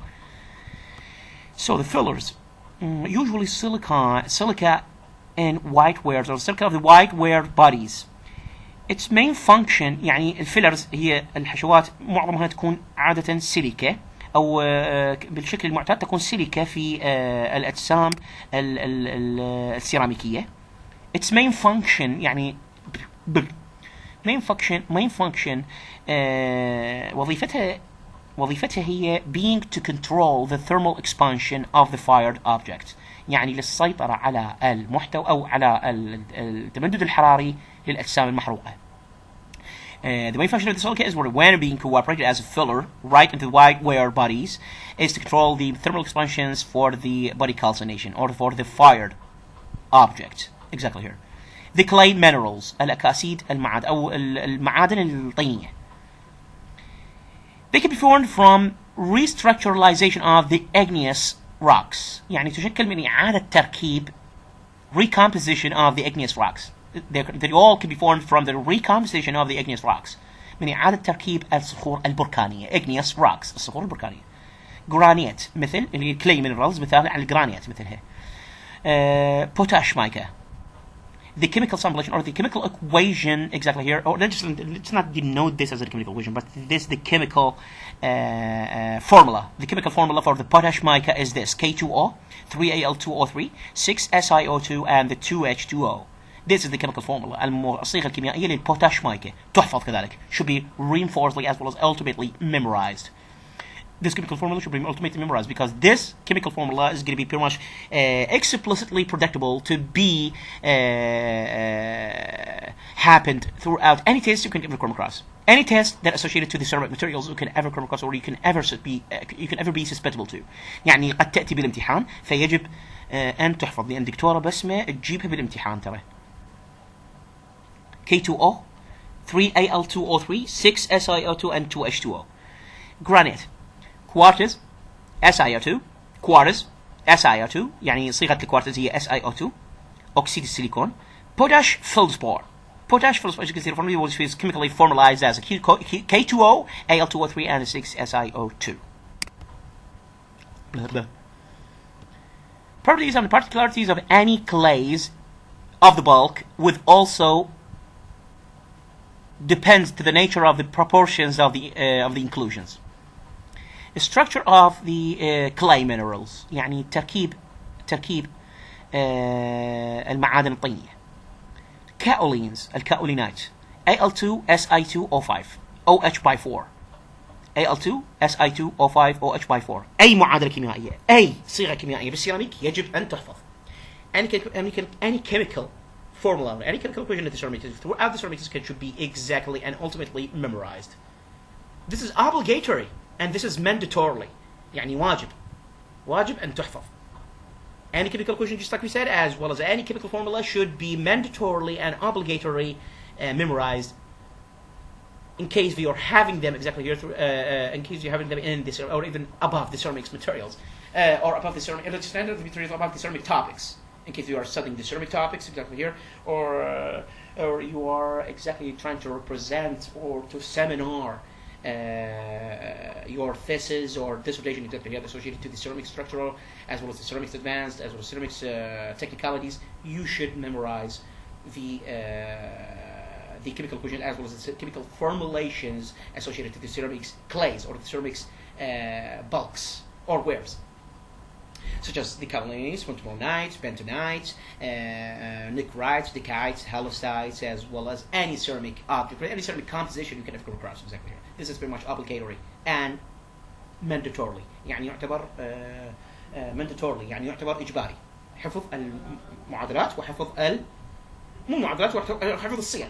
So the fillers, usually silica in whitewares or silica of the whiteware bodies. Its main function يعني الفيلرز هي الحشوات معظمها تكون عادة سيليكا أو بالشكل المعتاد تكون سيليكا في الأجسام السيراميكية. Its main function يعني main function وظيفتها هي being to control the thermal expansion of the fired object، يعني للسيطرة على المحتوى أو على التمدد الحراري للأجسام المحروقة. The main function of the silica is when being cooperated as a filler right into the whiteware bodies is to control the thermal expansions for the body calcination or for the fired object. Exactly here. The clay minerals الأكاسيد المعادن أو المعادن الطينية. They can be formed from restructuralization of the igneous rocks، يعني تشكل من إعادة تركيب recomposition of the igneous rocks. They all can be formed from the recomposition of the igneous rocks، من إعادة تركيب الصخور البركانية. igneous rocks الصخور البركانية. جرانيت مثل اللي هي clay minerals مثال على الجرانيت مثلها. potash mica. The chemical summation or the chemical equation exactly here, or let's not denote this as a chemical equation, but this is the chemical formula. The chemical formula for the potash mica is this: K2O, 3Al2O3, 6SiO2 and the 2H2O. This is the chemical formula. الصيغة الكيميائية للبوتاش مايكا تحفظ كذلك. Should be reinforced as well as ultimately memorized. This chemical formula should be ultimately memorized because this chemical formula is going to be pretty much explicitly predictable to be happened throughout any test you can ever come across. Any test that associated to the ceramic materials you can ever come across or you can ever be susceptible to. يعني قد تأتي بالامتحان فيجب أن تحفظ، لأن دكتورة بسمة تجيبها بالامتحان ترى. K2O, 3Al2O3, 6SiO2 and 2H2O. Granite. Quartz SiO2 quartz SiO2 يعني صيغة الكوارتز هي SiO2 أكسيد السيليكون. Potash feldspar. Potash feldspar as you can see from me is chemically formalized as a K2O, Al2O3 and 6SiO2. Blah, blah. Properties and particularities of any clays of the bulk with also depends to the nature of the proportions of the inclusions. The structure of the clay minerals يعني تركيب المعادن الطينية. Kaolins الكاولينات Al2Si2O5 OH/4 Al2Si2O5 OH/4. أي معادلة كيميائية أي صيغة كيميائية بالسيراميك يجب أن تحفظ. Any chemical formula, any chemical equation that the ceramic throughout the ceramic should be exactly and ultimately memorized. This is obligatory and this is mandatorily. يعني واجب أن تحفظ. Any chemical equation, just like we said, as well as any chemical formula, should be mandatorily and obligatory memorized. In case we are having them exactly here, in case you're having them in this or even above the ceramics materials, or above the ceramic materials, above the ceramic topics. In case you are studying the ceramic topics exactly here, or you are exactly trying to represent or to seminar your thesis or dissertation exactly here associated to the ceramic structural as well as the ceramics advanced as well as ceramics technicalities, you should memorize the chemical equation as well as the chemical formulations associated to the ceramics clays or the ceramics bulks or wares, such as the kaolins, pentamionites, bentonites, nicorites, dicites, halloxites, as well as any ceramic object, any ceramic composition you can ever come across exactly here. This is very much obligatory and mandatorily. يعني يعتبر mandatorily يعني يعتبر إجباري. حفظ المعادلات وحفظ مو معادلات وحفظ الصيغ.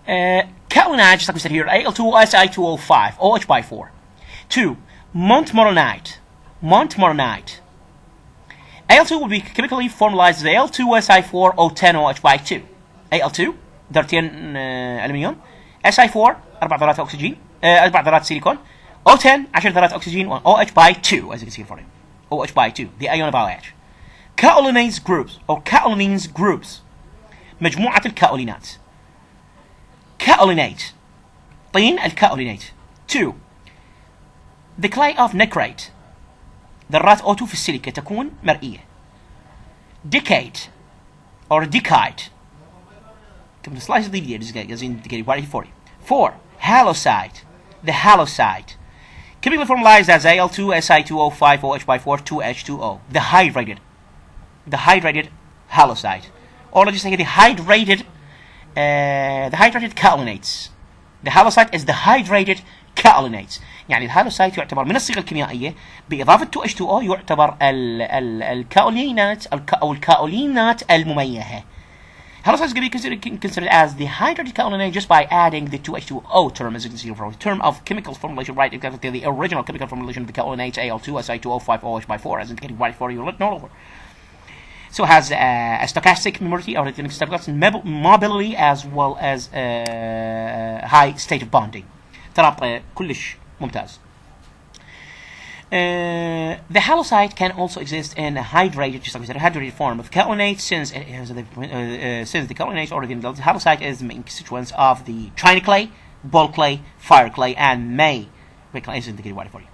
Kaolinite, just like we said here, Al2Si2O5, OH by 4. 2. Montmorillonite. Al2 will be chemically formalized as Al2Si4O10OH by 2. Al2 ذرتين ألمنيوم، Si4 4 ذرات أكسجين 4 ذرات سيليكون، O10 10 ذرات أكسجين، و OH by 2 as you can see for it. OH by 2 the ion of OH. Kaolinase groups or kaolines groups، مجموعة الكاولينات. Kaolinate طين الكاولينات. 2. The clay of necrate، ذرات O2 في السيليكا تكون مرئية. Decate or decite. Come to slice the just get ready for it. 4. Halosite. The halosite. Chemically formalized as Al2Si2O5OH by 4 2H2O. The hydrated halosite. Or let's just say the hydrated kaolinates. The halosite is the hydrated kaolinates. يعني الهالوسايت يعتبر من الصيغة الكيميائية بإضافة 2H2O يعتبر الكاولينات أو الكاولينات المميهة. Halosite is going to be considered as the hydrated kaolinate just by adding the 2H2O term, as you can see from the term of chemical formulation, right? Exactly the original chemical formulation of the kaolinate Al2Si2O5OH by 4, as indicated right for you written all over. So it has a stochastic mobility or stochastic mobility as well as high state of bonding. ترابط كلش ممتاز. The halosite can also exist in a hydrated, just like we said, a hydrated form of kaolinate, since the kaolinate or the halosite is the main constituents of the trinoclay, ball clay, fire clay, and may clay is indicated right for you.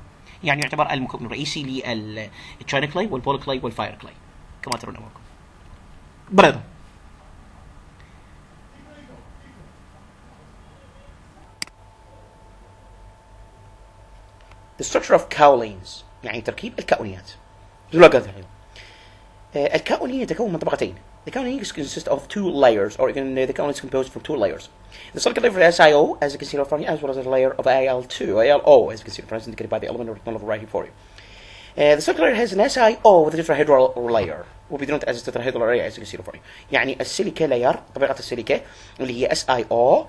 يعني يعتبر المكون الرئيسي للترينوكلاي والبول clay والفاير clay كما ترون أمامكم. برضه The structure of kaolines يعني تركيب الكاولينات. الكاولين يتكون من طبقتين. The kaolin consists of 2 layers, or even the kaolin is composed from 2 layers. The silicon layer of SiO, as you can see in front of you, as well as the layer of Al2, ALO, as you can see in front of you, indicated by the element written over right here for you. The silicon layer has an SiO with a tetrahedral layer. وبدون as a tetrahedral layer, as you can see in front of you. يعني السيليكا layer، طبقة السيليكا اللي هي SiO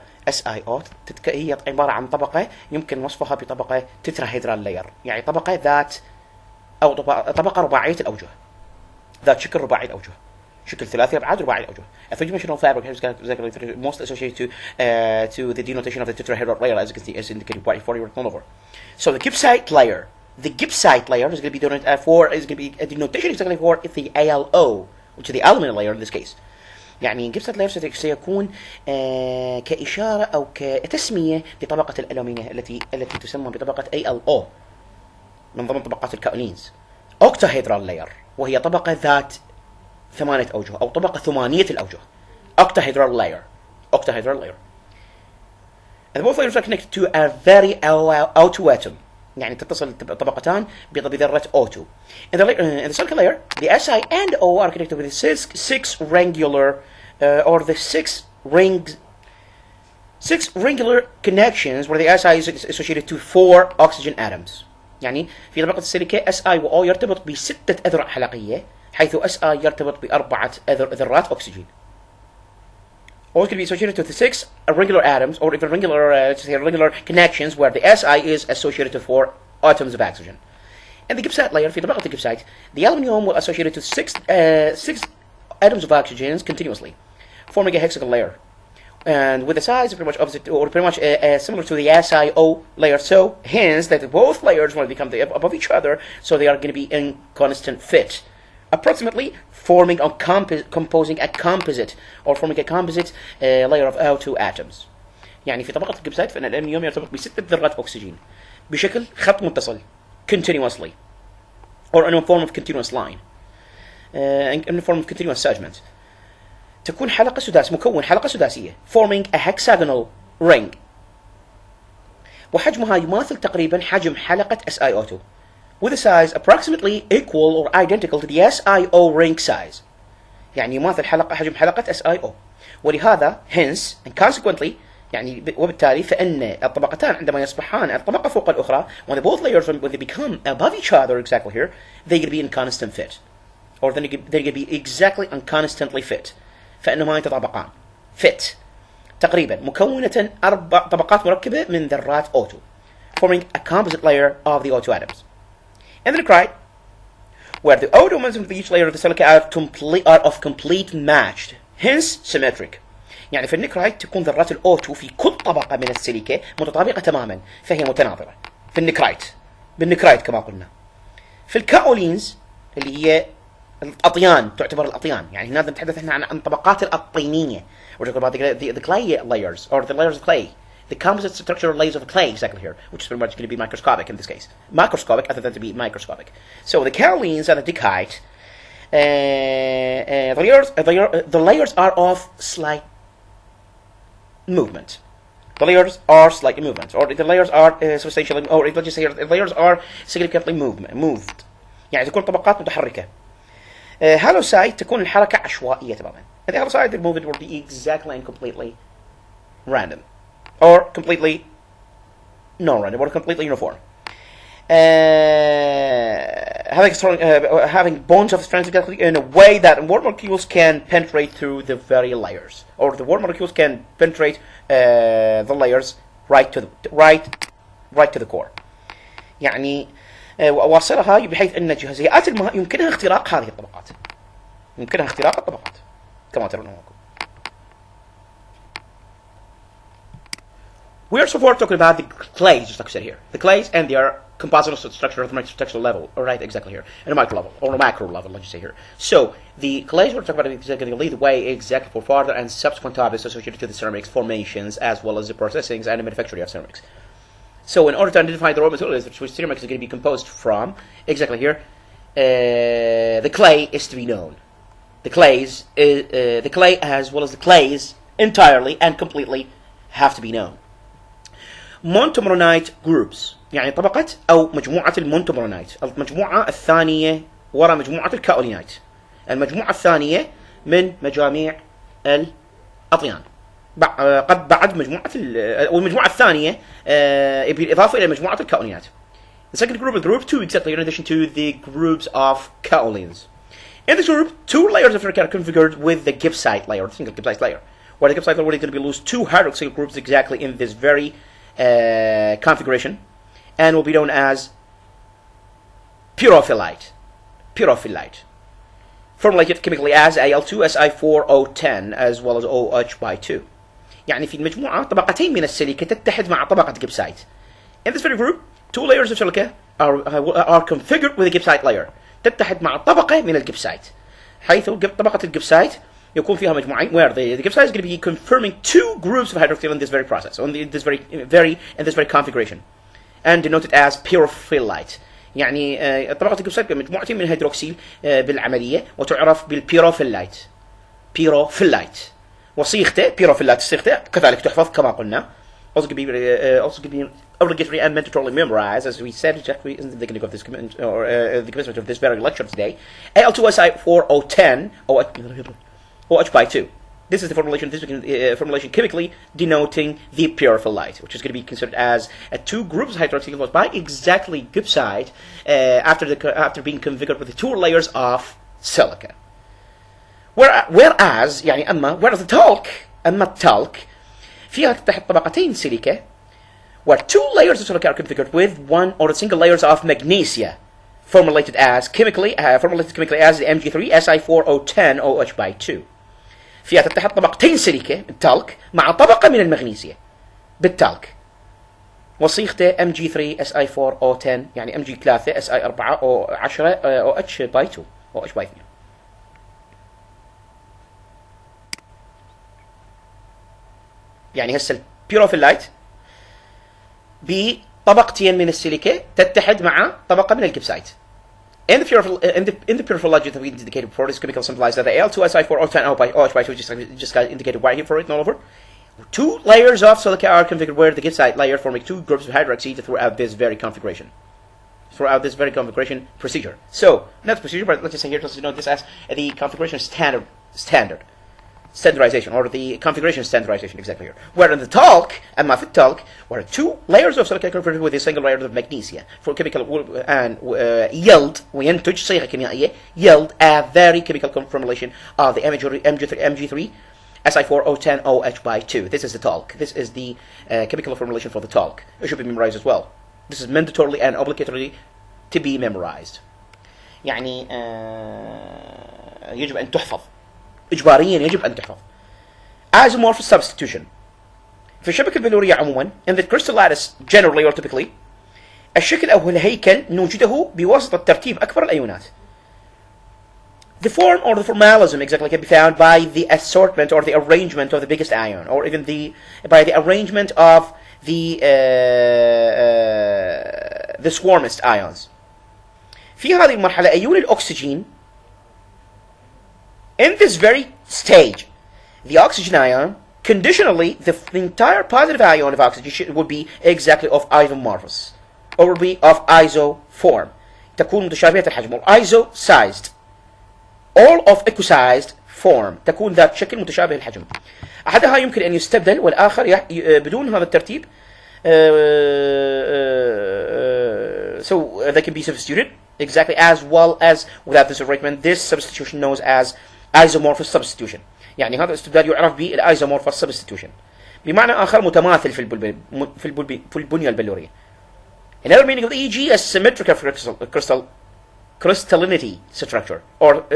هي عبارة عن طبقة يمكن وصفها بطبقة تتراهيدرال لاير، يعني طبقة ذات أو طبقة رباعية الأوجه، ذات شكل رباعي الأوجه، شكل ثلاثي أبعاد رباعي الأوجه. A three-dimensional fabric is most associated to the denotation of the tetrahedral layer, as you can see, as indicated by 40 written over. So the gibbsite layer is going to be denoted for is going to be a denotation exactly for the ALO, which is the aluminum layer in this case. يعني gibbsite layer سيكون كإشارة أو كتسمية لطبقة الألومنيوم التي تسمى بطبقة ALO من ضمن طبقات الكاولينز. octahedral layer وهي طبقة ذات 8 أوجه أو طبقة ثمانية الأوجه. octahedral layer. And both layers are connected to a very O2 atom. يعني تتصل طبقتان بذرة O2. In the silicon layer, the Si and O are connected with the six regular or the six regular connections where the Si is associated to 4 oxygen atoms. يعني في طبقة السيليكا Si و O يرتبط ب6 أذرع حلقية، حيث Si يرتبط ب4 ذرات أكسجين. Or can be associated to the 6 regular atoms, or even regular connections where the Si is associated to 4 atoms of oxygen. And the gibbsite layer, في طبقة الجبسايت, the aluminium will associate to 6 atoms of oxygen continuously, forming a hexagon layer, and with the size pretty much opposite, or pretty much similar to the SiO layer. So hence that both layers want to become above each other, so they are going to be in constant fit, approximately forming or composing a composite, or forming a composite layer of O2 atoms. يعني في طبقة الجبسايت فإن الألمنيوم يرتبط ب6 ذرات أكسجين بشكل خط متصل continuously, or in a form of continuous line, in a form of continuous segment. تكون حلقة سداسية، مكون حلقة سداسية forming a hexagonal ring، وحجمها يماثل تقريبا حجم حلقة SiO2 with a size approximately equal or identical to the SiO ring size. يعني يماثل حجم حلقة SiO. ولهذا hence and consequently يعني وبالتالي فإن الطبقتان عندما يصبحان الطبقة فوق الأخرى, when both layers when they become above each other exactly here, they're going to be in constant fit, or they're going to be exactly and constantly fit. فإنهما يتطابقان fit. تقريبا مكونة 4 طبقات مركبة من ذرات O2 forming a composite layer of the O2 atoms. In the nitride, where the O2 atoms of each layer of the silica are of complete matched, hence symmetric. يعني في النيكرايت تكون ذرات الأو2 في كل طبقة من السيليكا متطابقة تماما، فهي متناظرة في النيكرايت، بالنيكرايت كما قلنا. في الكاولينز اللي هي الأطيان، تعتبر الأطيان، يعني هنا نتحدث احنا عن الطبقات الأطينية. We're talking about the clay layers or the layers of clay, the composite structural layers of clay exactly here, which is pretty much going to be microscopic in this case. Macroscopic other than to be microscopic. So the kaolins and the dicite, the layers are of slight movement. The layers are slightly movement, or the layers are substantially, or let's just say the layers are significantly moved. يعني تكون طبقات متحركة. هالوسايد تكون الحركة عشوائية تماما. And the haloside, the movement will be exactly and completely random, or completely non-random, or completely uniform. Having bonds of strength in a way that water molecules can penetrate through the very layers, or the water molecules can penetrate the layers right to the core. يعني واصلها بحيث ان جزيئات الماء يمكنها اختراق هذه الطبقات. يمكنها اختراق الطبقات كما ترون معكم. We are so far talking about the clays, just like I said here. The clays and their compositional structure at the microstructural level, or right, exactly here, at a micro level, or a macro level, let's just say here. So, the clays we're talking about exactly lead the way exactly for further and subsequent topics associated to the ceramics formations, as well as the processings and the manufacturing of ceramics. So, in order to identify the raw materials which ceramics is going to be composed from, exactly here, the clay is to be known. The clay as well as the clays entirely and completely have to be known. Montomeronite groups يعني طبقة أو مجموعة المونتومرونايت، المجموعة الثانية وراء مجموعة الكاولينايت، المجموعة الثانية من مجاميع الأطيان قد بعد مجموعة والمجموعة الثانية بالإضافة إلى مجموعة الكاولينات. The second group is group 2 exactly in addition to the groups of kaolins. In this group, 2 layers of silicon are configured with the gibbsite layer, the single gibbsite layer, where the gibbsite layer is going to be lose 2 hydroxyl groups exactly in this very configuration, and will be known as pyrophyllite. Formulated chemically as Al2Si4O10 as well as OH by 2. يعني في المجموعة طبقتين من السيليكا تتحد مع طبقة gibbsite. In this very group, 2 layers of silica are configured with a gibbsite layer. تتحد مع طبقة من الجبسايت، حيث طبقة الجبسايت يكون فيها مجموعين where the gibbsite is going to be confirming 2 groups of hydroxyl in this very process, in this very configuration, and denoted as pyrophyllite. يعني طبقة الجبسايت مجموعتين من الهيدروكسيل بالعملية وتعرف بالبيروفيلايت. وصيغته بيروفيلايت صيغته كذلك تحفظ كما قلنا. Also could be obligatory and mandatorily memorized, as we said exactly in the beginning of this the commencement of this very lecture today. Al2Si4O10 OH by 2. This is the formulation. Formulation chemically denoting the pyrophyllite, which is going to be considered as 2 groups of hydroxyl by exactly gibbsite after being configured with the 2 layers of silica. Whereas the talc فيها تحت طبقتين سيليكا where 2 layers of silica are configured with 1 or a single layers of magnesia formulated chemically as the Mg3Si4O10 OH by 2. فيها تتحد طبقتين سيليكا بالتالك مع طبقة من المغنيسيا بالتالك وصيغته Mg3Si4O10 يعني Mg3Si4O10 OH by 2 OH by 2. يعني هسه البيروفيلايت بطبقتين من السيليكا تتحد مع طبقة من الجبسايت. In the pyrophylite that we indicated before, this chemical symbolized that the Al2Si4O10 by OH by 2 just got indicated right here for it and all over. 2 layers of silica are configured where the gibbsite layer forming 2 groups of hydroxide throughout this very configuration. Procedure. So, not procedure, but let's just say here, let's note this as the configuration standardization, or the configuration standardization exactly here. Where in the talc, and في الtalc, where 2 layers of silica converted with a single layer of magnesia for chemical and yield وينتج صيغة كيميائية yield a very chemical formulation of the Mg3 Si4O10OH by 2. This is the talc. This is the chemical formulation for the talc. It should be memorized as well. This is mandatorily and obligatorily to be memorized. يعني يجب أن تحفظ. إجباريا يجب أن تحفظ. Isomorphous substitution. في الشبكة البلورية عموما in the crystal lattice generally or typically الشكل أو الهيكل نوجده بواسطة ترتيب أكبر الأيونات. The form or the formalism exactly can be found by the assortment or the arrangement of the biggest ion, or even by the arrangement of the swarmist ions. في هذه المرحلة أيون الأكسجين in this very stage, the oxygen ion conditionally the entire positive ion of oxygen would be exactly of isomorphous or would be of isoform. تكون متشابهة الحجم or iso-sized. all of equisized form تكون ذات شكل متشابه الحجم. أحدها يمكن أن يستبدل والآخر بدون هذا الترتيب. So they can be substituted exactly as well as without this arrangement. This substitution known as isomorphous substitution. يعني هذا الاستبدال يعرف بالisomorphous substitution. بمعنى آخر متماثل في البنية البلورية. Another meaning of the e.g. a symmetrical crystallinity structure or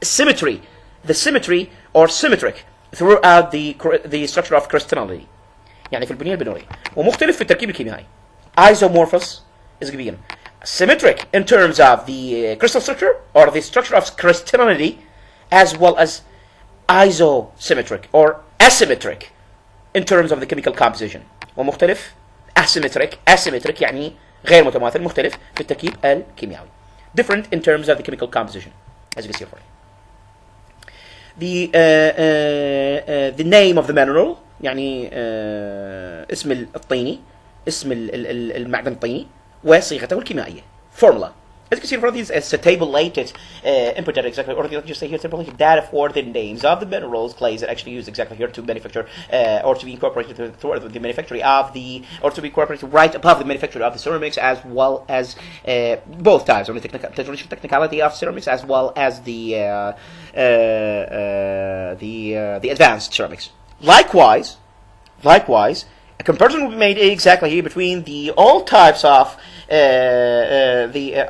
symmetry, the symmetry or symmetric throughout the structure of crystallinity. يعني في البنية البلورية ومختلف في التركيب الكيميائي. Isomorphous is given. Symmetric in terms of the crystal structure or the structure of crystallinity, as well as isosymmetric or asymmetric in terms of the chemical composition. ومختلف asymmetric يعني غير متماثل مختلف في التركيب الكيميائي. Different in terms of the chemical composition, as you can see here. The name of the mineral يعني اسم الطيني اسم المعدن الطيني وصيغته الكيميائية. Formula. As you can see in front of these, it's a tabulated input data exactly, or just say here tabulated data for the names of the minerals, clays that actually used exactly here to manufacture or to be incorporated through the manufacture of the, or to be incorporated right above the manufacture of the ceramics, as well as both types of the technicality of ceramics, as well as the advanced ceramics. Likewise, a comparison will be made exactly here between all types of the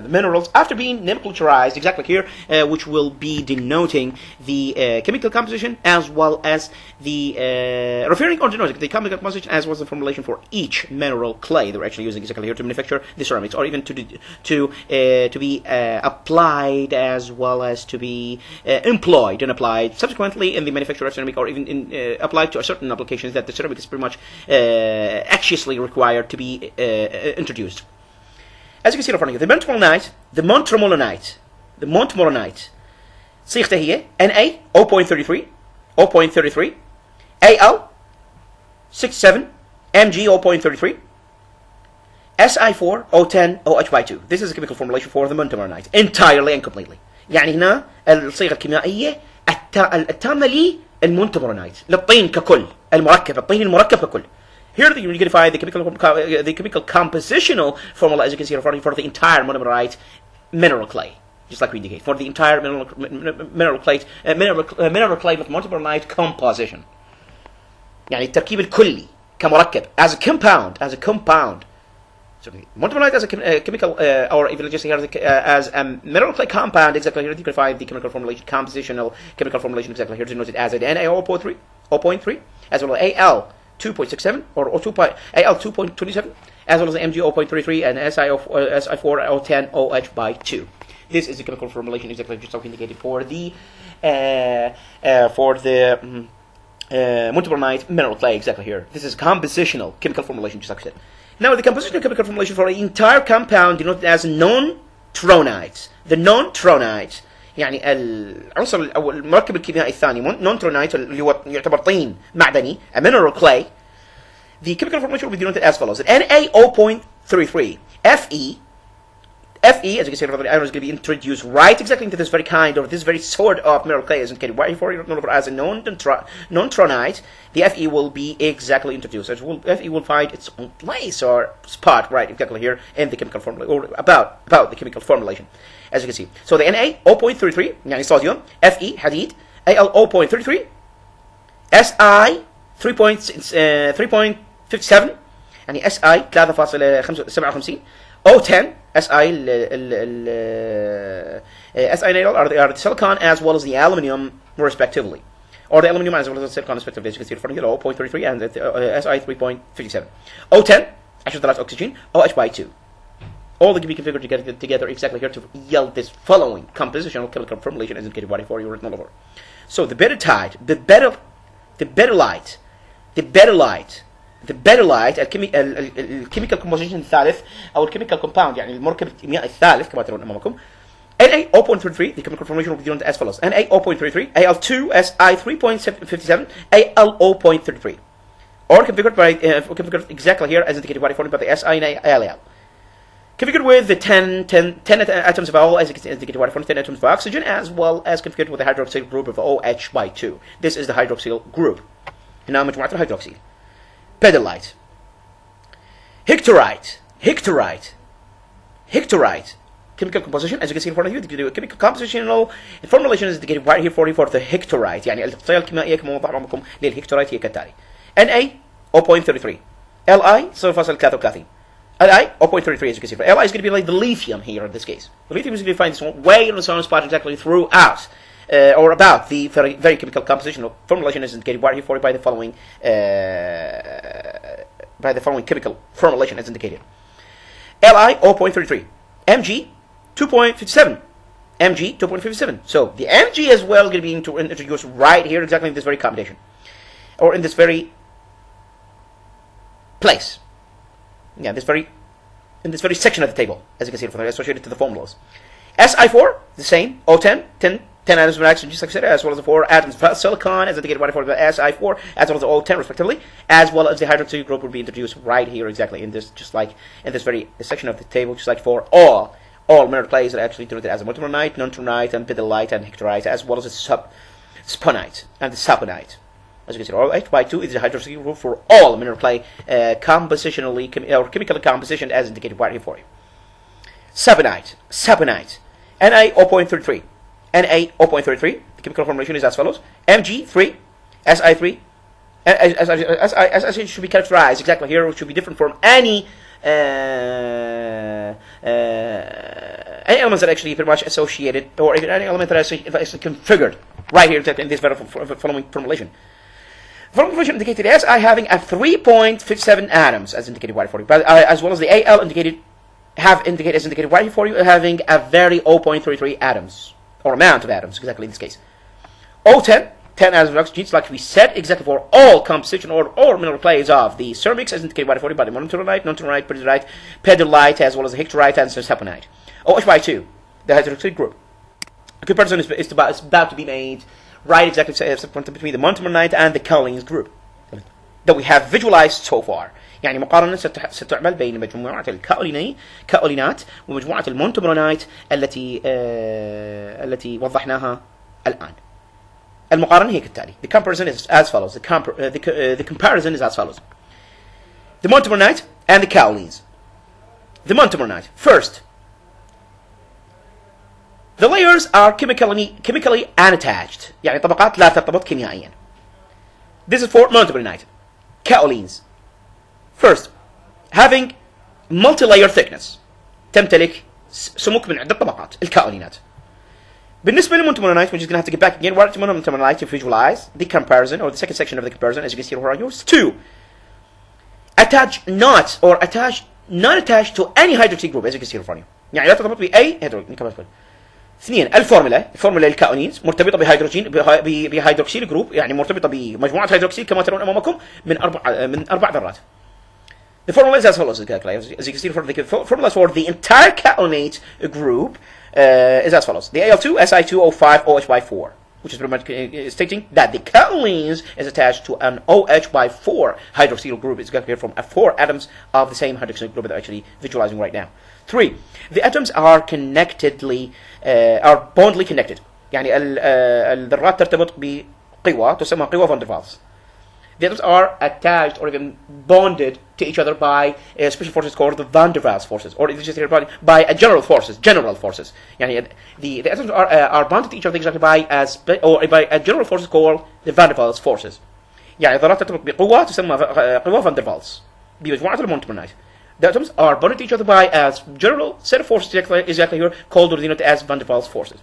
minerals after being nomenclaturized exactly here, which will be denoting the chemical composition as well as the referring or denoting the chemical composition as well as the formulation for each mineral clay they were actually using exactly here to manufacture the ceramics, or even to be applied as well as to be employed and applied subsequently in the manufacture of ceramic, or even applied to certain applications that the ceramic is pretty much actually required to be introduced. As you can see in front of you, the montmorillonite صيغته هي Na 0.33 Al 67 Mg 0.33 Si4 O10 OH by 2. This is a chemical formulation for the montmorillonite entirely and completely. يعني هنا الصيغة الكيميائية التامة للمونتموريلايت للطين ككل المركب، الطين المركب ككل. Here you can find the chemical compositional formula, as you can see in front of you, for the entire monomerite mineral clay, just like we indicate for the entire mineral clay with monomerite composition. يعني التركيب الكلي كمركب as a compound. So monomerite as a chemical, or even just here as a mineral clay compound, exactly here you can find the chemical formulation, compositional chemical formulation exactly here denoted as an Na0.3, as well as Al 2.67 or Al 2.27, as well as the Mg 0.33 and Si4 O10 OH by 2. This is the chemical formulation exactly just like indicated for the montmorillonite mineral clay exactly here. This is compositional chemical formulation just like I said. Now the compositional chemical formulation for the entire compound denoted as non-tronite. The non-tronite يعني العنصر الأول المركب الكيميائي الثاني non-tronite اللي هو يعتبر طين معدني a mineral clay. The chemical formulation will be denoted as follows: Na0.33 Fe, as you can see, the iron is going to be introduced right exactly into this very kind or this very sort of mineral clay as indicated right for as a non-tronite. The Fe will be exactly introduced. Fe will find its own place or spot right exactly here in the chemical formula, or about the chemical formulation, as you can see. So the Na 0.33 يعني صوديوم, Fe حديد, Al 0.33 SI 3.57 يعني SI 3.57 O10 SI SI nail are the silicon as well as the aluminum respectively, or the aluminum as well as the silicon respectively. As you can see in front of you, 0.33 and SI 3.57. O10 actually the last oxygen, OH by 2. All they can be configured together exactly here to yield this following compositional chemical formulation as indicated by the original order. So the bettatide, the bettalite الكيميكال كومبوزيشن الثالث او الكيميكال كومباوند يعني المركب الكيميائي الثالث كما ترون امامكم. Na 0.33, the chemical formulation will be done as follows: Na 0.33, Al2 Si 3.57, Al 0.33, or configured exactly here as indicated by the Si and Al. Configured with the 10 atoms of Al as indicated by 10 atoms of oxygen, as well as configured with the hydroxyl group of OH by 2. This is the hydroxyl group. هنا مجموعة الهيدروكسيل. Pedalite, hectorite. Chemical composition, as you can see in front of you, the chemical compositional formulation is indicated right here for the hectorite. يعني التفصيلة الكيميائية كما وضح لكم للهكتورite هي كالتالي: Na 0.33, Li 0.33, Li 0.33 as you can see. Li is going to be like the lithium here in this case. The lithium is going to find its way in the same spot exactly throughout. Or about the very chemical composition formulation is indicated right here for by the following chemical formulation as indicated: Li 0.33, Mg 2.57, Mg 2.57. So the Mg as well is going to be introduced right here exactly in this very combination, or in this very place. Yeah, in this very section of the table, as you can see from associated to the formulas. Si4 the same, O10 10 atoms of nitrogen, just like I said, as well as the 4 atoms of silicon, as indicated by the Si4, as well as the O10 respectively, as well as the hydroxyl group will be introduced right here exactly in this, just like in this very section of the table, just like for all mineral clays that are actually denoted as a multimonite, non-tronite, and pedalite, and hectorite, as well as the sponite and the saponite. As you can see, OH by 2 is the hydroxyl group for all mineral clay, compositionally or chemically compositioned, as indicated right here for you. Saponite, Na 0.33. Na 0.33, the chemical formulation is as follows: Mg3, Si3. Si should be characterized exactly here, which should be different from any elements that are actually pretty much associated, or even any element that is actually configured right here in this following formulation. The formulation indicated as Si having a 3.57 atoms, as indicated right for you, but as well as the Al indicated as indicated right here for you, having a very 0.33 atoms. Or amount of atoms, exactly in this case. O10, 10 atoms of oxygen, like we said, exactly for all composition or all mineral clays of the ceramics, as indicated by the monotronite, non-tronite, pedalite, as well as the hectorite and saponite. OH by 2, the hydroxyl group. A comparison is about to be made right exactly between the monotronite and the kaolins group that we have visualized so far. يعني مقارنة ستعمل بين مجموعة الكاولينات ومجموعة المونتمرونايت التي وضحناها الآن. المقارنة هي كالتالي: The comparison is as follows. The comparison is as follows. The montemronite and the kaolins. The montemronite. First, the layers are chemically unattached. يعني طبقات لا ترتبط كيميائيا. This is for montemronite. Kaolins. First, having multi-layer thickness. تمتلك سمك من عدة طبقات الكاولينات. بالنسبة للمونتمرونايت, which is going to have to get back again, what is monotmonite to visualize the comparison, or the second section of the comparison, as you can see here are yours. 2. Not attached to any hydroxyl group, as you can see in front of you. يعني لا ترتبط بأي هيدروجين. 2. الفورمولا للكاولينز مرتبطة بهيدروكسيل جروب, يعني مرتبطة بمجموعة هيدروكسيل كما ترون أمامكم من أربع ذرات. The formula is as follows, as you can see, the formula for the entire kaolinate group is as follows: the Al2, Si2O5, OH by 4, which is pretty much stating that the kaolins is attached to an OH by 4 hydroxyl group. It's got here from 4 atoms of the same hydroxyl group that we're actually visualizing right now. 3. The atoms are bondly connected. يعني الذرات ترتبط بقوة تسمى قوة فان دير فالس. The atoms are attached or even bonded to each other by special forces called the Van der Waals forces, or by general forces. يعني the atoms are bonded to each other exactly by a general forces called the Van der Waals forces. يعني ذرات ترتبط بقوة تسمى قوة فاندرفالز بمجموعة المونتمرنايت. The atoms are bonded to each other by a general set of forces exactly here called or denoted as van der Waals forces.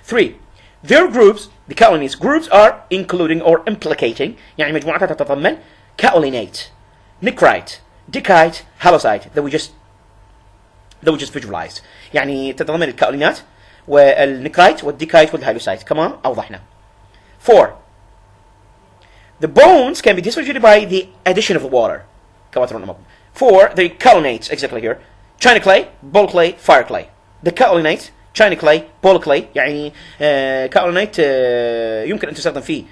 3. Their groups, the kaolinase groups, are including or implicating يعني مجموعتها تتضمن kaolinate, nicrite, dicite, halosite that we just visualized. يعني تتضمن الكاولينات والنيكرايت والديكايت والهالوسايت. كمان أوضحنا. 4. The bones can be dissociated by the addition of water. كما ترون أمامكم. 4. The kaolinates exactly here. China clay, ball clay, fire clay. The kaolinate, China clay, ball clay يعني kaolinate يمكن أن تستخدم فيه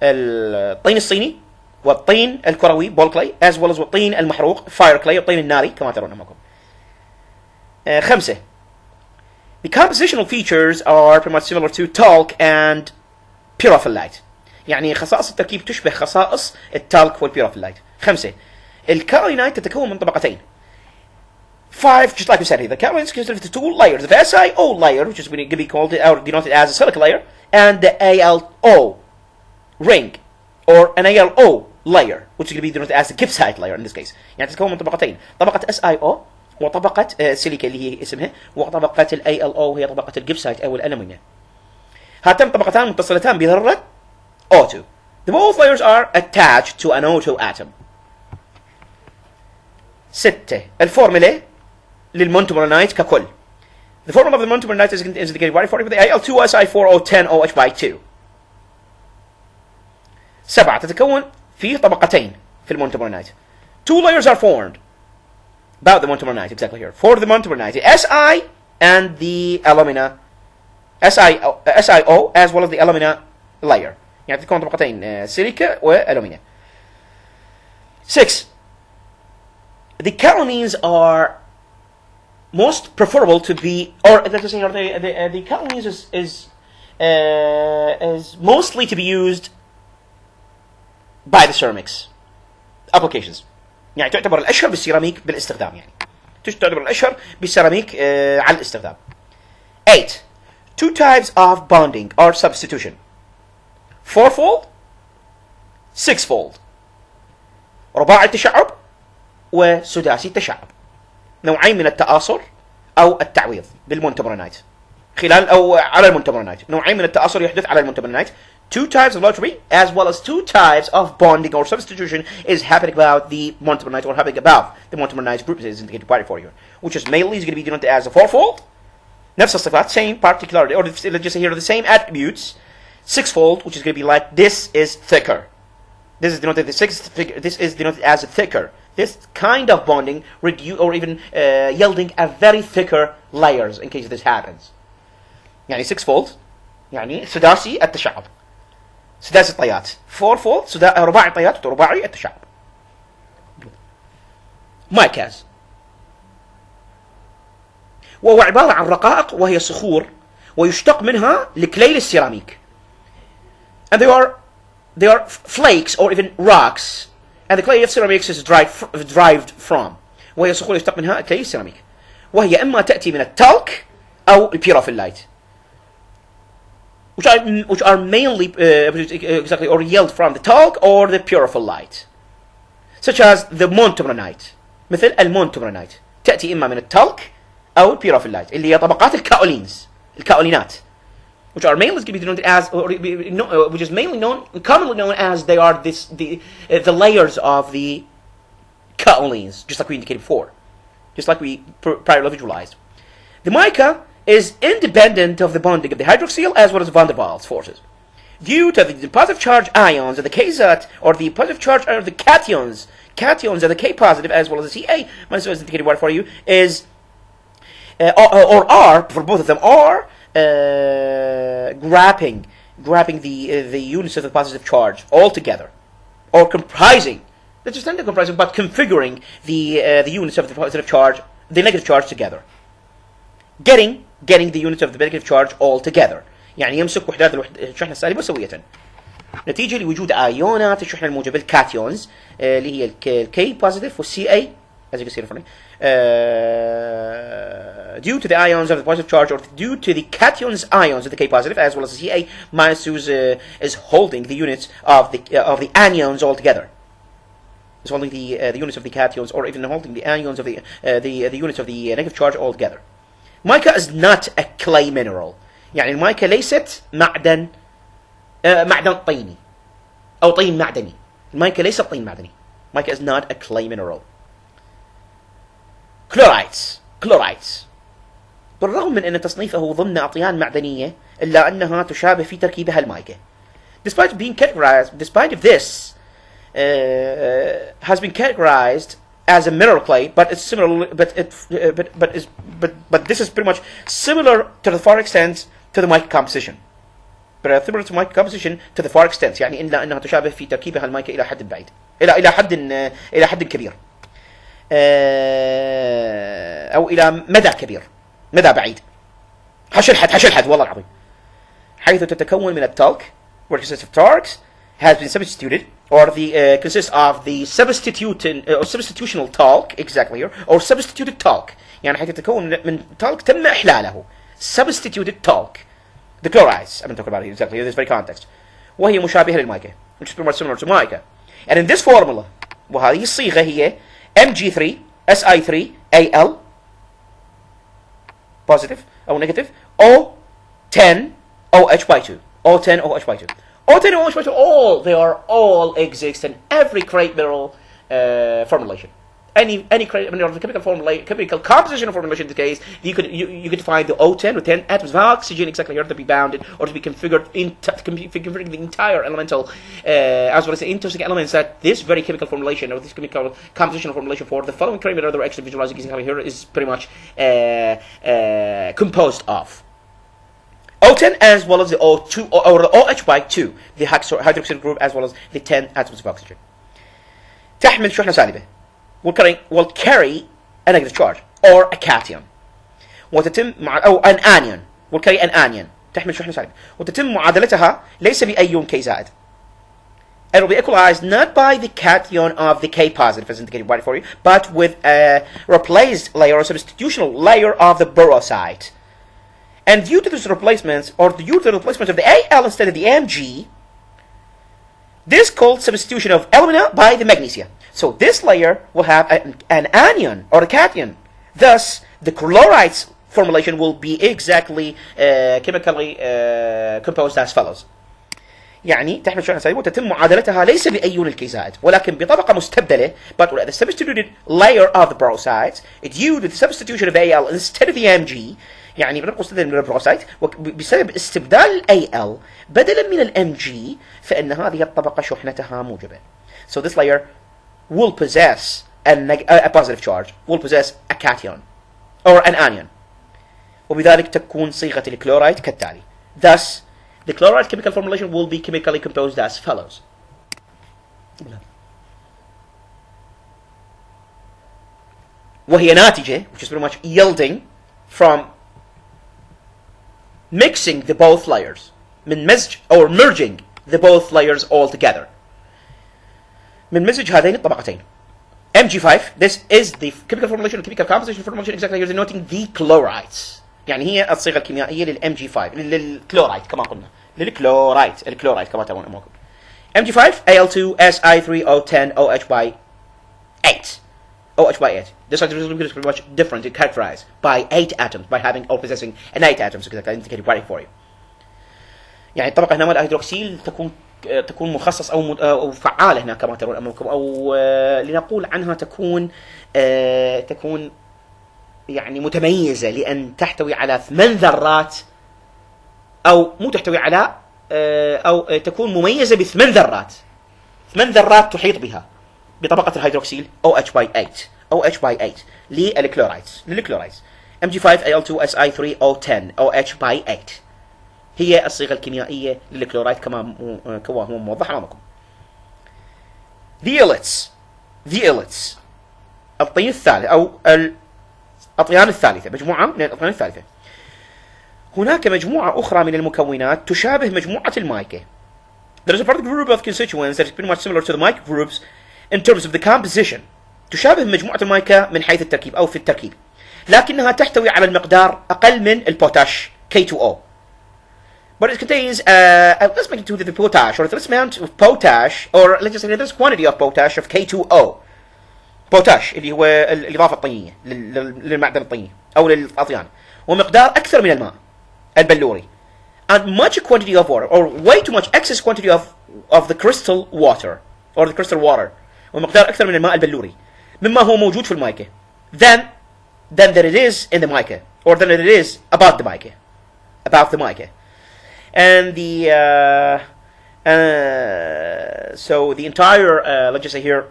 الطين الصيني والطين الكروي ball clay as well as الطين المحروق fire clay والطين الناري كما ترون أمامكم. 5. The compositional features are pretty much similar to talc and pyrophyllite. يعني خصائص التركيب تشبه خصائص التالك والبيروفيلايت. 5. الكاولينايت تتكون من طبقتين. 5, just like we said here, the kaolinates consist of 2 layers. The SiO layer, which is going to be called or denoted as a silica layer, and the AlO ring, or an AlO layer, which is going to be denoted as the gibbsite layer in this case. يعني تتكون من طبقتين. طبقة SiO وطبقة سيليكا اللي هي اسمها، وطبقة AlO هي طبقة الجبسايت أو الألمنيوم. هاتان طبقتان متصلتان بذرة O2. The both layers are attached to an O2 atom. 6. الفورمولا للمونتمرنايت ككل. The formula of the montemernite is indicated by the Al2Si4O10OH by 2. 7. تتكون في طبقتين في المونتمرنايت. 2 layers are formed about the montemernite exactly here. For the montemernite, the Si and the alumina, SiO as well as the alumina layer. يعني تتكون طبقتين سيليكا والومنيوم. 6. The kaolines are most preferable to be, or let's say, the kaolines is mostly to be used by the ceramics applications. يعني تعتبر الأشهر بالسيراميك بالاستخدام يعني. تعتبر الأشهر بالسيراميك على الاستخدام. 8. 2 types of bonding or substitution. 4-fold, 6-fold. رباعي التشعب وسداسي التشعب. نوعين من التآصر أو التعويض بالمونتمرنايت. خلال أو على المونتمرنايت. نوعين من التآصر يحدث على المونتمرنايت. 2 types of lottery as well as 2 types of bonding or substitution is happening about the montemernite or happening about the montemernite group is indicated by for here, which is mainly is going to be denoted as a 4-fold. نفس الصفات, same particularity, or let's just say here the same attributes. 6-fold, which is going to be like this is thicker. This is denoted this is denoted as a thicker. This kind of bonding reduce or even yielding a very thicker layers in case this happens. يعني 6-fold يعني سداسي التشعب. سداسي الطيات. 4-fold رباعي الطيات ورباعي التشعب. مايكاز وهو عبارة عن رقائق وهي صخور ويشتق منها لكليل السيراميك. And they are flakes or even rocks. And the clay of ceramics is derived from. وهي صخور يشتق منها كليل السيراميك. وهي إما تأتي من التالك أو البيروفيلايت. Which are mainly exactly or yield from the talc or the pyrophyllite, such as the montemernite. مثل المونتمرنايت تأتي إما من التالك أو البيروفيلايت اللي هي طبقات الكاولينات, which are mainly going to be denoted as, which is mainly commonly known as they are the layers of the kaolines, just like we indicated before, just like we priorly visualized. The mica is independent of the bonding of the hydroxyl as well as van der Waals forces. Due to the positive charge ions of the Kz or the positive charge of the cations of the K positive as well as the Ca minus as indicated for you is or are for both of them are grabbing the units of the positive charge all together, or comprising, let's just not comprising but configuring the units of the positive charge, the negative charge together. Getting the units of the negative charge all together. يعني يمسك وحدات الشحنة السالبة سوية نتيجة لوجود آيونات الشحنة الموجبة الكاتيونز اللي هي الكي بوزيتيف والسي اي as you can see in front of me, due to the ions of the positive charge or due to the cation's ions of the K positive, as well as the Ca minus 2 is holding the units of the anions altogether. Is holding the units of the cations, or even holding the anions of the units of the negative charge altogether. Mica is not a clay mineral. يعني المايكا ليست معدن طيني أو طين معدني. المايكا ليست طين معدني. Mica is not a clay mineral. Chlorites. بالرغم من أن تصنيفه ضمن أطيان معدنية إلا أنها تشابه في تركيبها المايكا. Despite of this, has been categorized as a mineral clay, but it's similar. But this is pretty much similar to the far extent to the mica composition. But similar to mica composition to the far extent. يعني إلا أنها تشابه في تركيبها المايكا إلى حد بعيد. إلى حد كبير. أو إلى مدى كبير. مدى بعيد. حشلحد والله العظيم. حيث تتكون من التالك, where it consists of talcs, has been substituted, or the consists of the substitutional talc, exactly here, or substituted talc. يعني حيث تتكون من talc تم إحلاله. Substituted talc. The chlorides I've been talking about here, exactly in this very context. وهي مشابهة للمايكا, which is pretty much similar to mica. And in this formula, وهذه الصيغة هي Mg3 Si3 Al positive أو negative O10 OH by 2. O10 OH by 2. O10 OH by 2, they all exist in every crate mineral formulation. Any crate mineral chemical composition formulation in this case, you could find the O10 with 10 atoms of oxygen exactly here to be bounded or to be configuring the entire elemental, as well as the intrinsic elements that this very chemical formulation or this chemical composition formulation for the following crate mineral that we're actually visualizing here is pretty much composed of. O10 as well as the O2 or the OH by 2, the hydroxyl group, as well as the 10 atoms of oxygen. تحمل شحنة سالبة will carry a negative charge or a cation. وتتم أو an anion will carry an anion. تحمل شحنة سالبة وتتم معادلتها ليس بأيون K زائد. It will be equalized not by the cation of the K positive as indicated by for you, but with a replaced layer or substitutional layer of the borosite. And due to this replacement, or due to the replacement of the Al instead of the Mg, this called substitution of alumina by the magnesia. So this layer will have an anion or a cation. Thus, the chlorides formulation will be exactly chemically composed as follows. يعني تحمل شحنة سالبة وتتم معادلتها ليس بأيون الكي زائد ولكن بطبقة مستبدلة, but with the substituted layer of the borosides, due to the substitution of Al instead of the Mg, يعني بنبقى مستبدل من البروسايت بسبب استبدال Al بدلا من الMg, فإن هذه الطبقة شحنتها موجبة. So this layer will possess a positive charge, will possess a cation or an anion. وبذلك تكون صيغة الكلورايد كالتالي. Thus, the chloride chemical formulation will be chemically composed as follows. وهي ناتجة, which is pretty much yielding from mixing the both layers, من مزج or merging the both layers all together. من مزج هذين الطبقتين. Mg5, this is the chemical formulation, chemical composition formulation exactly here denoting the chlorides. يعني هي الصيغة الكيميائية للMg5 للكلورايد كما قلنا الكلورايد كما ترون أمامكم. Mg5 Al2 Si3O10 OH by 8. OH by 8. This hydrogen is pretty much different. It's characterized by 8 atoms, by having or possessing an 8 atoms exactly indicated right for you. يعني الطبقة هنا من الهيدروكسيل تكون مخصص أو فعالة هنا كما ترون أمامكم, أو لنقول عنها تكون يعني متميزة لأن تحتوي على 8 ذرات, أو مو تحتوي على أو تكون مميزة ب8 ذرات. 8 ذرات تحيط بها بطبقة الهيدروكسيل OH by 8 للكلورايدز. Mg5 Al2 Si3O10 OH by 8 هي الصيغة الكيميائية للكلورايد كما هو موضح أمامكم. The islets الطين الثالث أو الأطيان الثالثة, مجموعة من الأطيان الثالثة. هناك مجموعة أخرى من المكونات تشابه مجموعة المايكا. There is a particular group of constituents that is pretty much similar to the mica groups in terms of the composition, تشابه مجموعة المايكا من حيث التركيب أو في التركيب، لكنها تحتوي على المقدار أقل من البوتاش K2O. But it contains a less magnitude of the potash, or this amount of potash, or let's just say this quantity of potash of K2O. بوتاش اللي هو الإضافة الطينية للمعدن الطيني أو للأطيان، ومقدار أكثر من الماء البلوري. And much quantity of water, or way too much excess quantity of the crystal water, or the crystal water. ومقدار أكثر من الماء البلوري مما هو موجود في المايكا. Than that it is in the mica, or than it is about the mica. About the mica. And so the entire, let's just say here,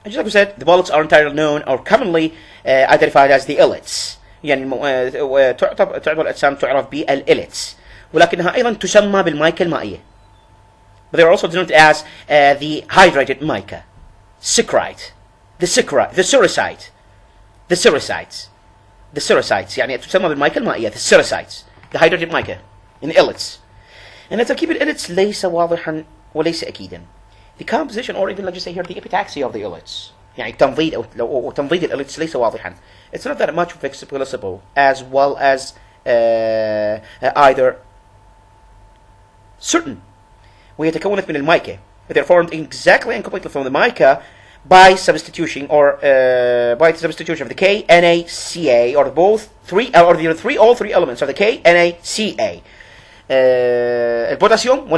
just like we said, the bullets are entirely known or commonly identified as the illets. يعني تعتبر الأجسام تعرف بالإلتس، ولكنها أيضا تسمى بالمايكا المائية. But they are also denoted as the hydrated mica, sychrite, the sericite, يعني تسمى بالمايكا المائية, the sericites, the hydrated mica in the illets. And تركيب الإلتس ليس واضحا وليس أكيدا. The composition, or even let's just say here, the epitaxy of the illets, يعني تنضيد أو تنضيد الإلتس ليس واضحا. It's not that much flexible as well as either certain. وهي تكونت من المايكا. They're formed exactly and completely from the mica by substitution or by the substitution of the K, Na, Ca, or both three, or the all three elements of the K, Na, Ca. البوتاسيوم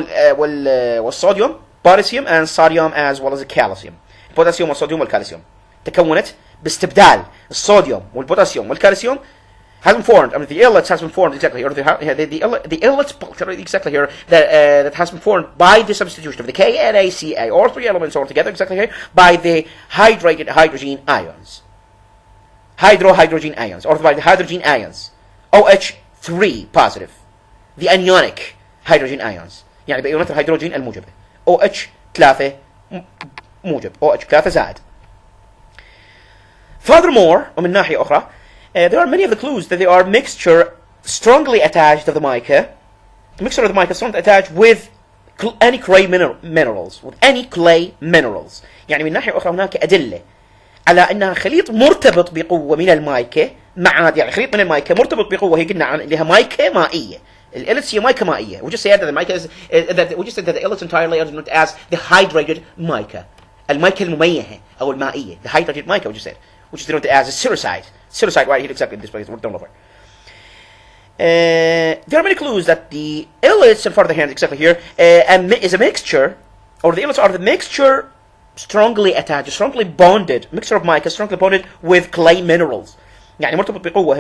والصوديوم, potassium and sodium as well as the calcium. البوتاسيوم والصوديوم والكالسيوم تكونت باستبدال الصوديوم والبوتاسيوم والكالسيوم has been formed. I mean, the illets has been formed exactly here. The illets exactly here that has been formed by the substitution of the KNaCa, all three elements all together exactly here, by the hydrated hydrogen ions, hydrogen ions, or by the hydrogen ions, OH3 positive, the anionic hydrogen ions. يعني بأيونات الهيدروجين الموجبة OH3 موجب OH3 زائد. Furthermore, ومن ناحية أخرى, there are many of the clues that they are mixture strongly attached of the mica, mixture of the mica strongly attached with any clay minerals, with any clay minerals. يعني من ناحية أخرى هناك أدلة على أنها خليط مرتبط بقوة من المايكا مع يعني خليط من المايكا مرتبط بقوة, هي قلنا لها مايكا مائية. الإلتس هي مايكا مائية. We just said that the mica is that we just said that the illets entirely are known as the hydrated mica, المايكا المميهة أو المائية, the hydrated mica, we just said, which is denoted as a sericite. Sericite right here exactly in this place. Don't look. There are many clues that the illets in front of the hand exactly here is a mixture, or the illets are the mixture strongly attached, strongly bonded, mixture of mica strongly bonded with clay minerals. يعني مرتبط بقوة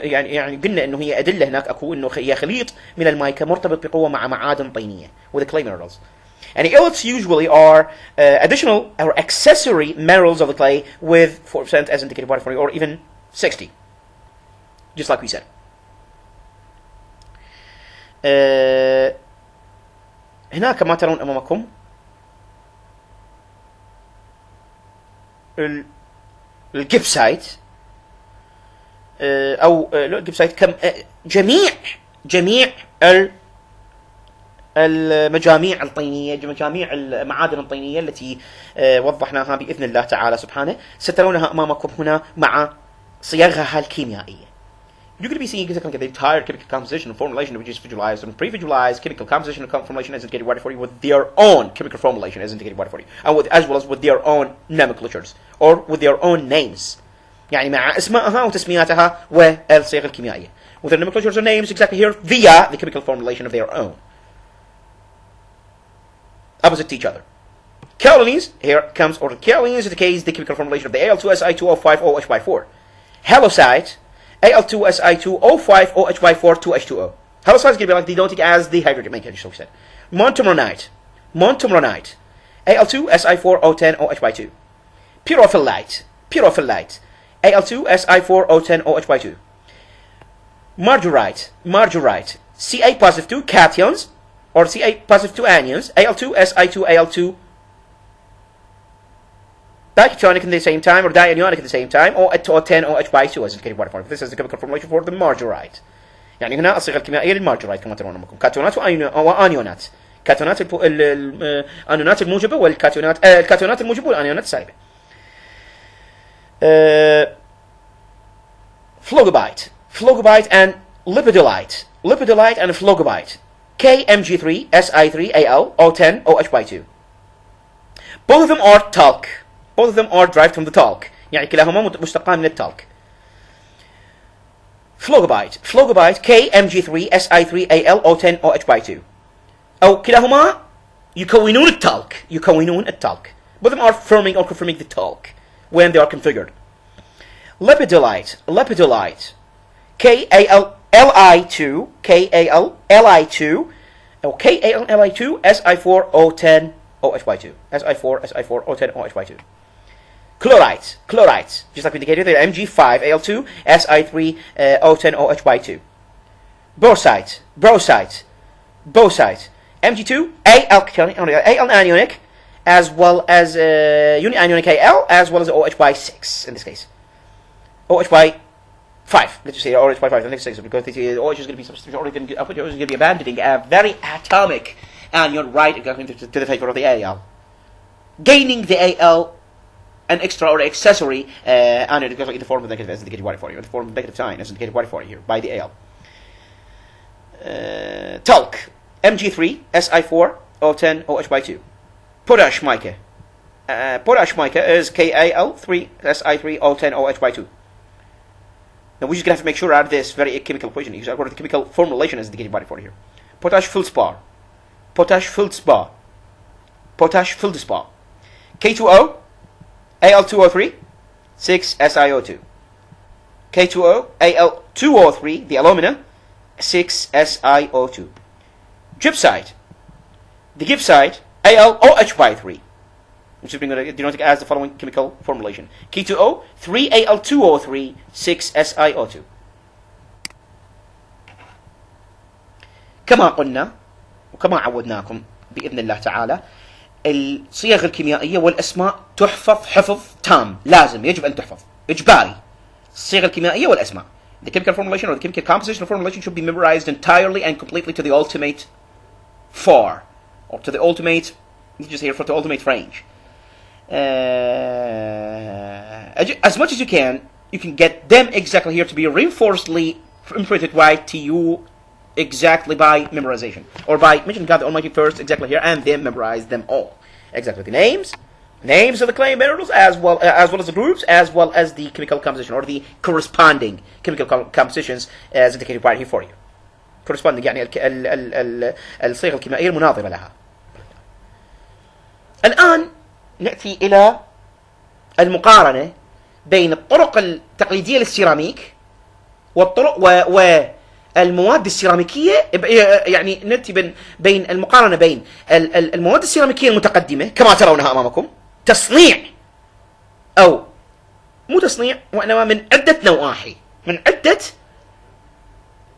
يعني قلنا إنه هي أدلة هناك أكو إنه هي خليط من المايكا مرتبط بقوة مع معادن طينية with the clay minerals. And the illets usually are additional or accessory minerals of the clay with 4% as indicated by 40 or even 60, just like we said. هنا كما ترون أمامكم الجبسايت أو الجبسايت كم جميع المجاميع الطينية, مجاميع المعادن الطينية التي وضحناها بإذن الله تعالى سبحانه, سترونها أمامكم هنا مع صيغها الكيميائية. You're going to be seeing exactly the entire chemical composition and formulation, which is visualized and pre-visualized chemical composition and formulation as indicated by 40 with their own chemical formulation as indicated by 40, and as well as with their own nomenclatures or with their own names. يعني مع اسمائها وتسمياتها والصيغ الكيميائية. With their nomenclatures and names exactly here via the chemical formulation of their own. Opposite to each other. Kaolins, here comes, or kaolins indicates the chemical formulation of the Al2Si2O5OH4. Halosite, Al2Si2O5OH4 2H2O. Halosite is going to be like denoted as the hydrogen mica, just like we said. Montomronite, Al2Si4O10OH2. Pyrophyllite, Al2Si4O10OH2. Margurite, Ca positive 2 cations, or Ca positive 2 anions, Al2Si2Al2 dicationic at the same time, or dianionic at the same time, or 10OH2 as indicated by the formula. This is the chemical formulation for the margurite. يعني هنا الصيغة الكيميائية للمارجرايت كما ترون أمامكم. كاتيونات وأنيونات. كاتيونات الانيونات الموجبه والكاتيونات الكاتيونات الموجبه والانيونات السالبه. Phlogobite and lipidolite and phlogobite. KMG3 Si3Al O10 OH by 2. Both of them are talc. Both of them are derived from the talc. يعني كلاهما مشتقان من التالك. Phlogobite KMG3 Si3Al O10 OH by 2. أو كلاهما يكونون التالك. Both of them are forming or confirming the talc when they are configured. Lipidolite KALLI2 أو KALLI2 Si4 O10 OH by 2. Si4 O10 OH by 2. Chlorites, just like we indicated there, Mg5Al2 Si3 O10 OH by 2. Bauxite, Mg2 Al anionic, as well as unianionic Al, as well as OH by 6 in this case. OH by 5. Let's just say OH by 5. The next 6 because the OH is going to be substituted. OH is going to be abandoning a very atomic anion right to the favor of the Al, gaining the Al an extra or accessory anion in the form of negative as indicated by for you, in the form of negative sign as indicated by for you here by the Al. Talc Mg3 Si4 O10 OH by 2. Potash mica. Potash mica is KAl3 Si3 O10 OH by 2. Now we're just going to have to make sure out of this very chemical equation, because according to the chemical formulation as indicated by for here. Potash feldspar. K2O Al2O3 6 SiO2. K2O Al2O3, the alumina, 6 SiO2. Gypsite. The gypsite AlOH by 3, which is going to denote as the following chemical formulation: K2O 3Al2O3 6 SiO2. كما قلنا وكما عودناكم بإذن الله تعالى، الصيغ الكيميائية والأسماء تحفظ حفظ تام، لازم يجب أن تحفظ إجباري. الصيغ الكيميائية والأسماء. The chemical formulation or the chemical composition of formulation should be memorized entirely and completely to the ultimate or to the ultimate, just here for the ultimate range. As much as you can get them exactly here to be reinforcedly imprinted right to you exactly by memorization, or by mentioning God the Almighty first exactly here and then memorize them all exactly, the names of the clay minerals as well as the groups, as well as the chemical composition or the corresponding chemical compositions as indicated right here for you. corresponding يعني الصيغة الكيميائية المناظرة لها. الآن نأتي إلى المقارنة بين الطرق التقليدية للسيراميك والطرق والمواد السيراميكية، يعني نأتي بين المقارنة بين المواد السيراميكية المتقدمة كما ترونها أمامكم، تصنيع أو مو تصنيع وإنما من عدة نواحي، من عدة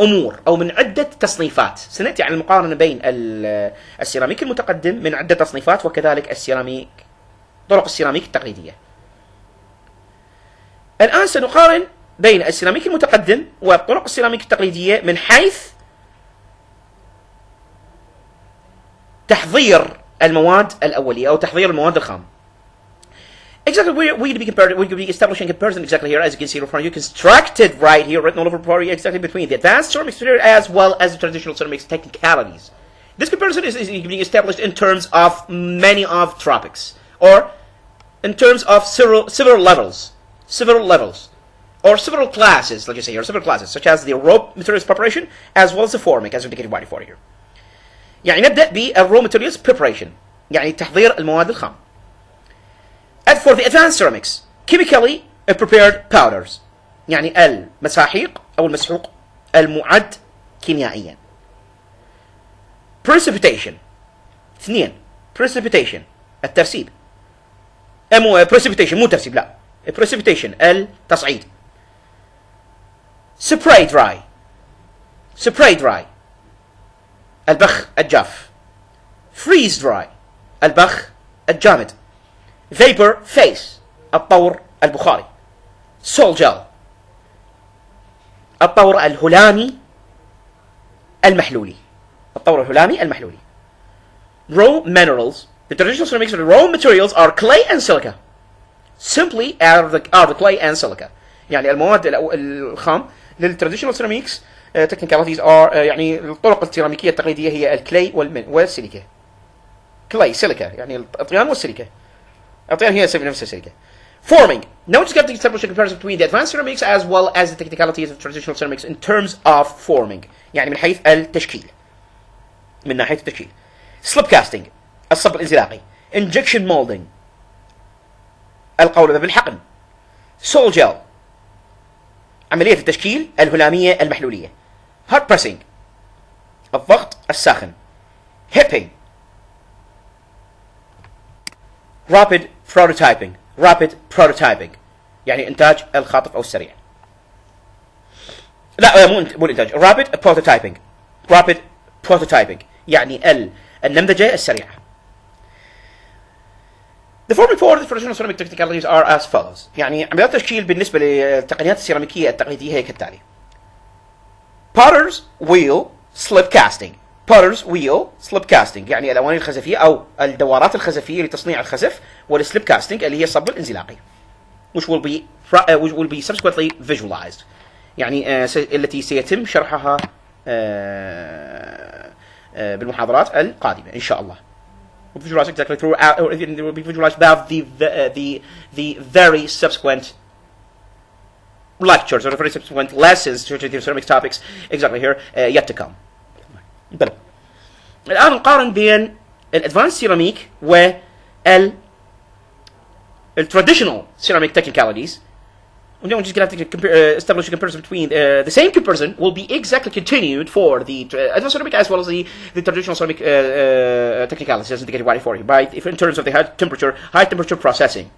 أمور أو من عدة تصنيفات. سنأتي على المقارنة بين السيراميك المتقدم من عدة تصنيفات، وكذلك طرق السيراميك التقليدية. الآن سنقارن بين السيراميك المتقدم وطرق السيراميك التقليدية من حيث تحضير المواد الأولية أو تحضير المواد الخام. Exactly, we're going to be establishing a comparison exactly here, as you can see in front of you, constructed right here, written all over for you, exactly between the advanced ceramics as well as the traditional ceramics technicalities. This comparison is being established in terms of many of topics, or in terms of several levels, or several classes, let's just say here, several classes, such as the raw materials preparation, as well as the forming, as indicated by here. يعني نبدأ بالraw materials preparation، يعني تحضير المواد الخام. As for the advanced ceramics, chemically prepared powders، يعني المساحيق أو المسحوق المعد كيميائيا. Precipitation، 2 precipitation الترسيب، precipitation مو ترسيب، لا precipitation التصعيد. Spray dry البخ الجاف. Freeze dry البخ الجامد. Vapor phase الطور البخاري. Sol gel الطور الهلامي المحلولي. raw minerals. The traditional ceramics raw materials are clay and silica. Simply are the clay and silica. يعني المواد الخام للتراديشنال سيراميكس technicalities are يعني الطرق السيراميكية التقليدية هي الكلي والسيليكا. كلي سيليكا يعني الأطيان والسيليكا. الأطيان هي نفس السيليكا. Forming. Now it's got to establish a comparison between the advanced ceramics as well as the technicalities of traditional ceramics in terms of forming. يعني من حيث التشكيل. من ناحية التشكيل. Slip casting. الصب الانزلاقي. Injection molding. القولبة بالحقن. Sol gel. عملية التشكيل الهلامية المحلولية. Hot pressing. الضغط الساخن. Hipping. Rapid prototyping. Rapid prototyping يعني إنتاج الخاطف أو السريع. لا مو الإنتاج. Rapid prototyping. Rapid prototyping يعني النمذجة السريعة. The forming for the traditional ceramic technicalities are as follows. يعني عمليات التشكيل بالنسبة للتقنيات السيراميكية التقليدية هي كالتالي. Potter's wheel slip casting. Potter's wheel slip casting يعني الأواني الخزفية أو الدوارات الخزفية لتصنيع الخزف والسليب كاستنج اللي هي الصب الانزلاقي. which will be subsequently visualized. يعني التي سيتم شرحها بالمحاضرات القادمة إن شاء الله. Visualize exactly throughout, or it will be visualized about the very subsequent lectures or the very subsequent lessons to the ceramic topics exactly here yet to come. بلى. الآن نقارن بين الادفانس سيراميك traditional ceramic technicalities. And then we're just going to have to establish a comparison between the same comparison will be exactly continued for the advanced ceramic as well as the traditional ceramic technicalities as indicated by you, by in terms of the high temperature processing.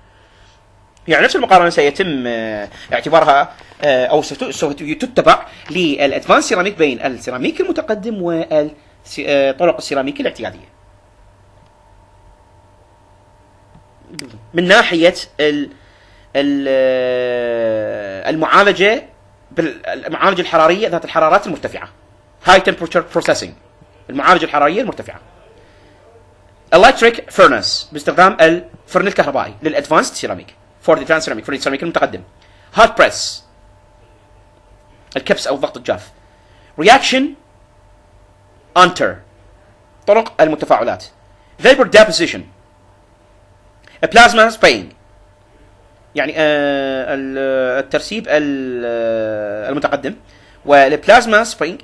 يعني نفس المقارنة سيتم اعتبارها أو سوف تتبع للادفانس سيراميك بين السيراميك المتقدم وطرق السيراميك الاعتيادية. من ناحية المعالجة الحرارية ذات الحرارات المرتفعة. High temperature processing. المعالجة الحرارية المرتفعة. Electric furnace باستخدام الفرن الكهربائي للادفانسد سيراميك. For the advanced ceramic. For السيراميك المتقدم. Hot press. الكبس أو الضغط الجاف. Reaction Unter. طرق المتفاعلات. Vapor deposition. Plasma spraying. يعني الترسيب المتقدم والبلازما سبرينج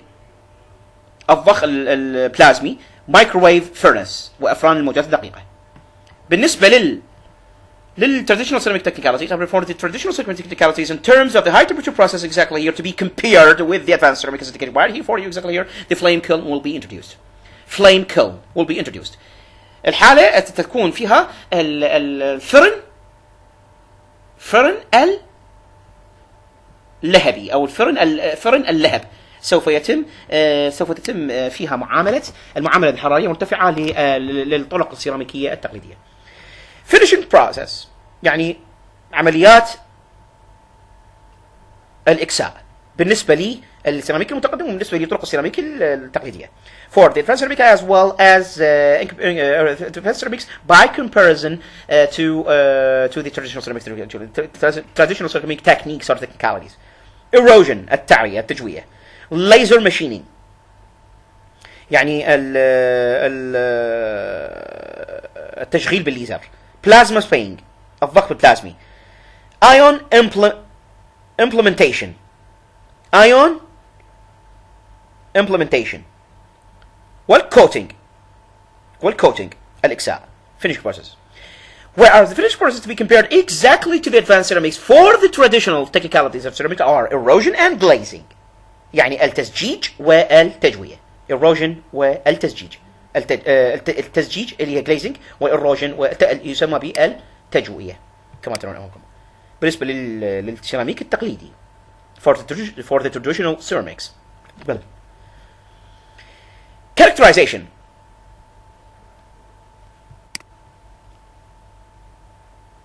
الضخ البلازمي مايكروويف فيرنس وافران الموجات الدقيقه. بالنسبه للtraditional ceramic technicalities, I've referred to the traditional ceramic technicalities in terms of the high temperature process exactly here to be compared with the advanced ceramic as indicated right here for you exactly here. The flame kiln will be introduced. Flame kiln will be introduced. الحالة تكون فيها الفرن اللهبي أو فرن اللهب. سوف تتم فيها المعاملة الحرارية المرتفعة للطرق السيراميكية التقليدية. Finishing process يعني عمليات الإكساء بالنسبة للسيراميك المتقدم وبالنسبة لطرق السيراميك التقليدية. For the advanced ceramic as well as advanced ceramics by comparison to the traditional ceramic techniques or technicalities. Erosion التعرية التجوية. Laser machining يعني التشغيل بالليزر. Plasma spraying الضغط البلازمي. Ion implementation. Ion implementation. والcoating الإكساء. Finishing process. Whereas the finished process to be compared exactly to the advanced ceramics for the traditional technicalities of ceramic are erosion and glazing. يعني التزجيج والتجوية. erosion والتزجيج. التزجيج اللي هي glazing والايروجن يسمى بالتجوية كما ترون أمامكم. بالنسبة للسيراميك التقليدي for the traditional ceramics. Characterization.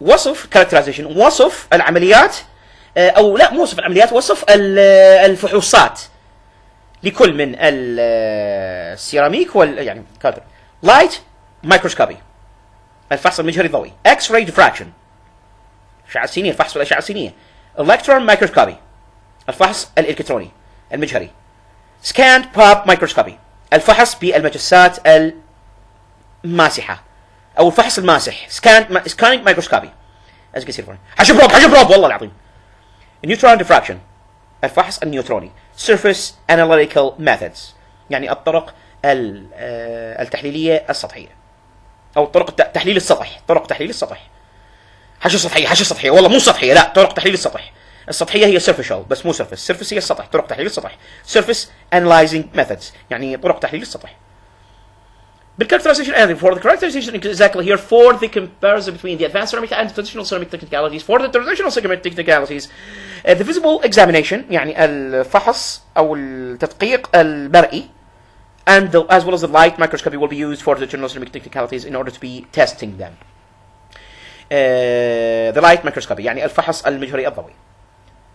وصف العمليات أو لا مو وصف العمليات وصف الفحوصات لكل من السيراميك يعني كادر. Light microscopy الفحص المجهري الضوئي. X-ray diffraction الأشعة السينية، الفحص بالأشعة السينية. electron microscopy الفحص الإلكتروني المجهري. scanned pop microscopy الفحص بالمجسات الماسحة أو الفحص الماسح. scanning microscopy as you can see. حجب روب والله العظيم. neutron diffraction الفحص النيوتروني. surface analytical methods يعني الطرق التحليلية السطحية أو طرق تحليل السطح. طرق تحليل السطح. حاجة سطحية والله مو سطحية، لا، طرق تحليل السطح. السطحية هي superficial بس مو surface. surface هي السطح، طرق تحليل السطح. surface analyzing methods يعني طرق تحليل السطح. بالcharacterization and for the characterization exactly here for the comparison between the advanced ceramic and traditional ceramic technicalities. For the traditional ceramic technicalities the visible examination يعني الفحص أو التدقيق المرئي and as well as the light microscopy will be used for the traditional ceramic technicalities in order to be testing them. The light microscopy يعني الفحص المجهري الضوئي.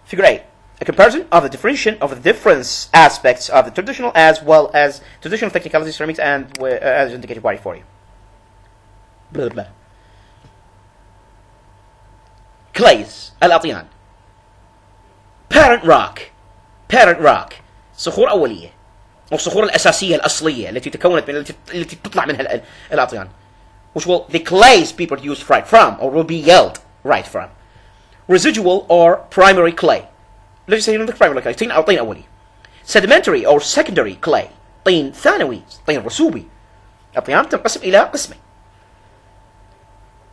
Figure 8. A comparison of the difference aspects of the traditional as well as traditional technicalities ceramics and as indicated by for you. Blah blah. Clays الأطيان. Parent rock صخور أولية أو الصخور الأساسية الأصلية التي تكونت من التي تطلع منها الأطيان. Which will the clays be produced right from or will be yelled right from. Residual or primary clay. Let's say primary clay طين أو طين أولي. Sedimentary or secondary clay طين ثانوي طين رسوبي. الأطيان تنقسم إلى قسمين.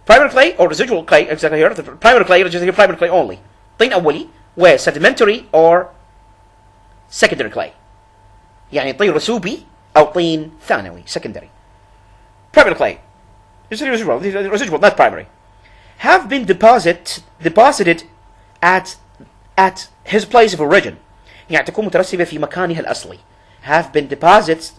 Primary clay or residual clay exactly here. The primary clay is primary clay only. طين أولي و sedimentary or secondary clay. يعني طين رسوبي أو طين ثانوي secondary. Primary clay. Residual, not primary. Have been deposited at his place of origin. يعني تكون مترسبة في مكانها الأصلي. Have been deposited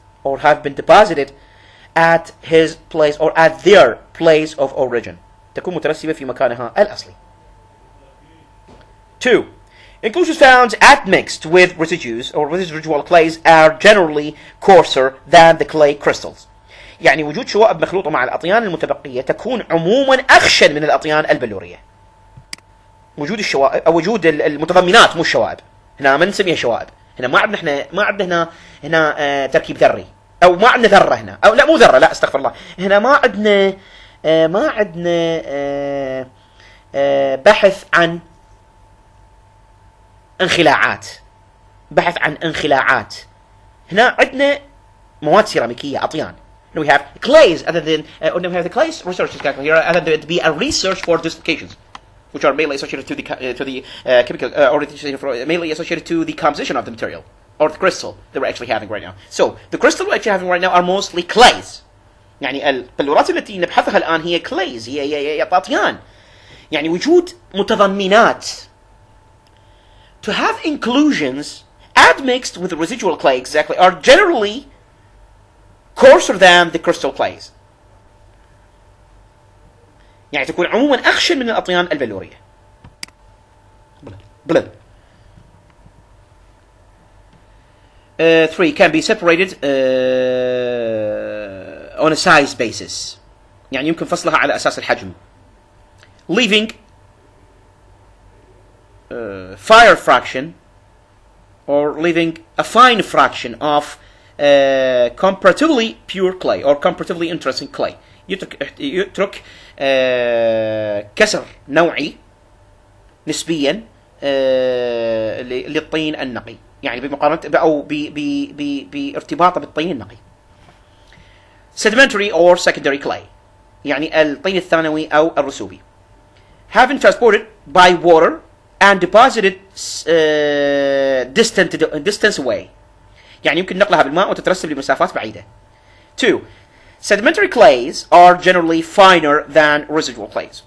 at his place or at their place of origin. تكون مترسبة في مكانها الأصلي. 2. Inclusions found admixed with residues or residual clays are generally coarser than the clay crystals. يعني وجود شوائب مخلوطة مع الأطيان المتبقية تكون عموما أخشن من الأطيان البلورية. وجود الشوائب أو وجود المتضمنات مو الشوائب. هنا ما نسميها شوائب. هنا ما عندنا هنا تركيب ذري أو ما عندنا ذرة هنا أو لا مو ذرة لا استغفر الله. هنا ما عندنا بحث عن انخلاعات. هنا عندنا مواد سيراميكية أطيان. We have clays other than we have the clays research is here other than to be a research for dislocations, which are mainly associated to the chemical or mainly associated to the composition of the material or the crystal that we're actually having right now. So the crystal we're actually having right now are mostly clays. يعني البلورات التي نبحثها الآن هي clays هي أطيان. يعني وجود متضمنات. To have inclusions admixed with the residual clay exactly are generally coarser than the crystal clays. يعني تكون عموما أخشن من الأطيان البلورية. بلد. 3 can be separated on a size basis. يعني يمكن فصلها على أساس الحجم. Leaving fire fraction or leaving a fine fraction of comparatively pure clay or comparatively interesting clay. يترك كسر نوعي نسبيا للطين النقي يعني بمقارنة أو بارتباطه بالطين النقي. Sedimentary or secondary clay يعني الطين الثانوي أو الرسوبي. Having transported by water and deposited distance away يعني يمكن نقلها بالماء وتترسب لمسافات بعيدة. 2. Sedimentary clays are generally finer than residual clays,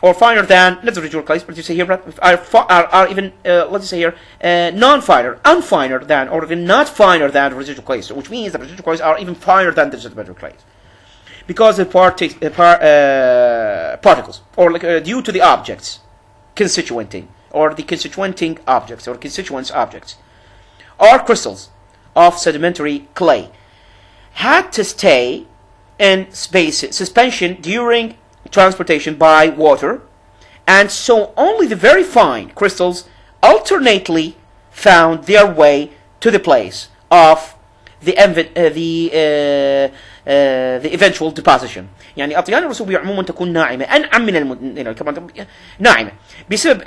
or finer than not the residual clays, but you say here are even let's say here unfiner than, or even not finer than residual clays, which means that residual clays are even finer than the sedimentary clays, because the particles, or due to the objects constituenting, or the constituenting objects, or constituents objects, are crystals of sedimentary clay had to stay in space suspension during transportation by water, and so only the very fine crystals alternately found their way to the place of the eventual deposition. يعني أطيان الرسوبية عموما تكون ناعمة أنعم من ناعمة بسبب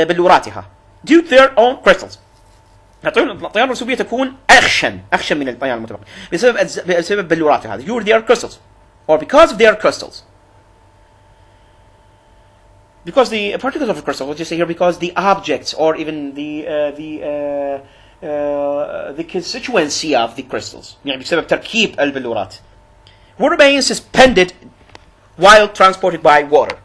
بلوراتها due to their own crystals. الأطيان الرسوبية تكون أخشن من الأطيان المتبقية بسبب بلوراتها due to their crystals or because of their crystals. Because the particles of the crystal, let's just say here, because the objects or even the constituency of the crystals, يعني بسبب تركيب البلورات, will remain suspended while transported by water.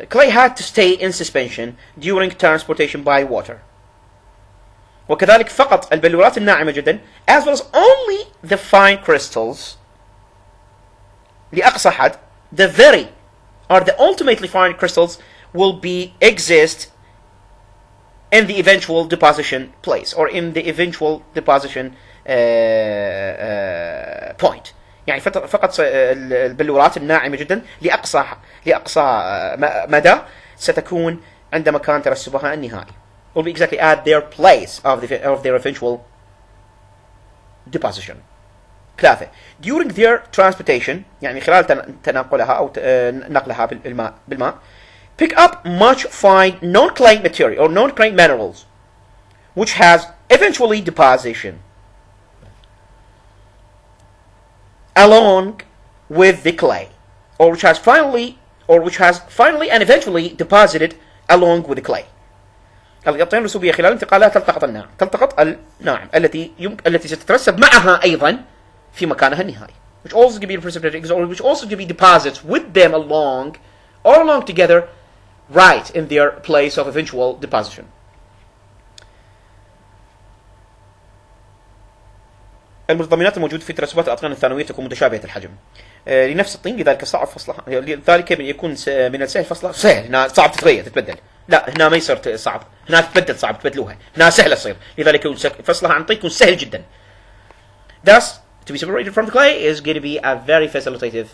Clay had to stay in suspension during transportation by water. وكذلك فقط البلورات الناعمة جدا, as well as only the fine crystals, لأقصى حد, the very or the ultimately fine crystals will exist in the eventual deposition place or in the eventual deposition point. يعني فقط البلورات الناعمة جدا لأقصى مدى ستكون عند مكان ترسبها النهائي. Will be exactly at their place of their eventual deposition. 3. During their transportation, يعني خلال تنقلها أو نقلها بالماء, pick up much fine non-clay material or non-clay minerals, which has eventually deposition along with the clay, or which has finally and eventually deposited along with the clay. الأطيان الرسوبية خلال انتقالها تلتقط الناعم التي ستترسب معها أيضا في مكانها النهائي, which also can be precipitated, or which also can be deposits with them along together, right in their place of eventual deposition. المتضمنات الموجودة في ترسبات الأطيان الثانوية تكون متشابهة الحجم لنفس الطين, لذلك صعب فصلها, لذلك يكون من السهل فصلها سهل, هنا صعب تتبدل, لا هنا ما يصير صعب, هنا تتبدل صعب تبدلوها, هنا سهلة تصير, لذلك يكون فصلها عن طين يكون سهل جدا. Thus, to be separated from the clay is going to be a very facilitative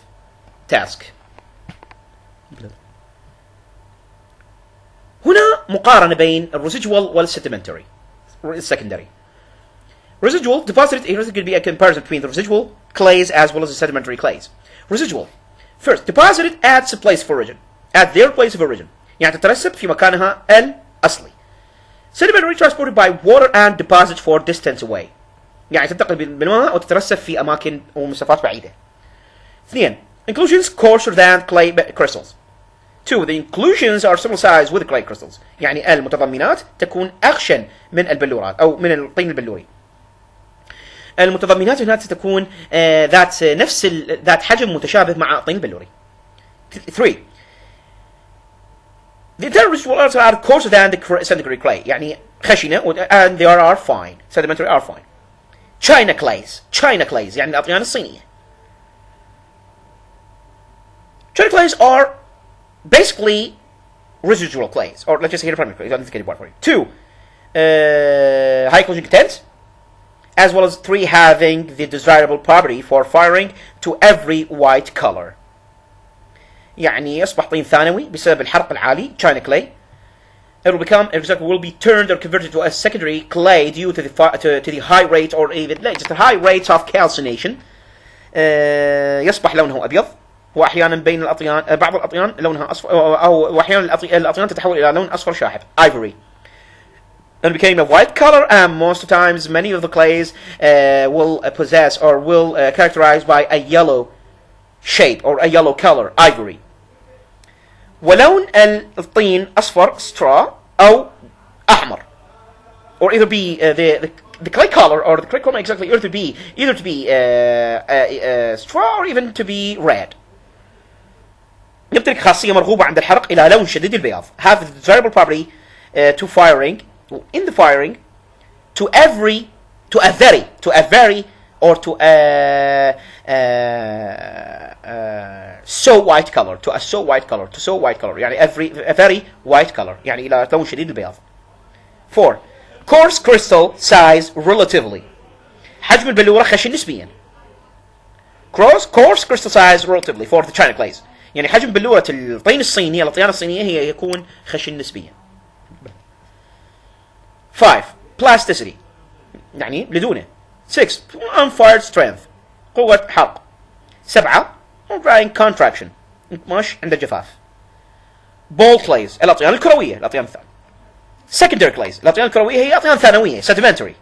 task. هنا مقارنة بين الرesidual والsedimentary, secondary. Residual deposited, here is going to be a comparison between the residual clays as well as the sedimentary clays. Residual, first, deposited at the place of origin, at their place of origin, يعني تترسب في مكانها الأصلي. Sedimentary transported by water and deposited for distance away, يعني تنتقل بالماء أو تترسب في أماكن ومسافات بعيدة. 2. Inclusions coarser than clay crystals. 2. The inclusions are similar size with the clay crystals, يعني المتضمنات تكون أخشن من البلورات أو من الطين البلوري. المتضمنات هنا ستكون ذات حجم متشابه مع الطين البلوري. 3. The entire residual are coarser than the sedimentary clay, يعني خشنة, and they are fine. Sedimentary are fine. China clays يعني الأطيان الصينية. China clays are basically residual clays, or let's just say here primary clays. 2. High corrosion content, as well as 3. Having the desirable property for firing to every white color. يعني يصبح طين ثانوي بسبب الحرق العالي, China clay. It will be turned or converted to a secondary clay due to the high rate or even just the high rates of calcination. يصبح لونه أبيض, وأحيانا بين الأطيان بعض الأطيان لونها أصفر, أو أحيانا الأطيان تتحول إلى لون أصفر شاحب, ivory. And became a white color, and most of the times many of the clays will possess or will characterized by a yellow shape or a yellow color, ivory. ولون الطين أصفر straw أو أحمر, or either be the clay color or the clay color exactly either to be straw or even to be red. يمتلك خاصية مرغوبة عند الحرق إلى لون شديد البياض. Have the desirable property to firing to a very or to a so white color, يعني a very white color, يعني إلى لون شديد البياض. 4. Coarse crystal size relatively. حجم البلورة خشن نسبيا. coarse crystal size relatively for the china clays. يعني حجم بلورة الطين الصيني الأطيان الصينية هي يكون خشن نسبيا. 5 plasticity يعني لدونه. 6 unfired strength قوة حرق. 7 drying contraction انكماش عند الجفاف. ball clays الأطيان الكروية الأطيان الثانية. secondary clays الأطيان الكروية هي أطيان ثانوية sedimentary.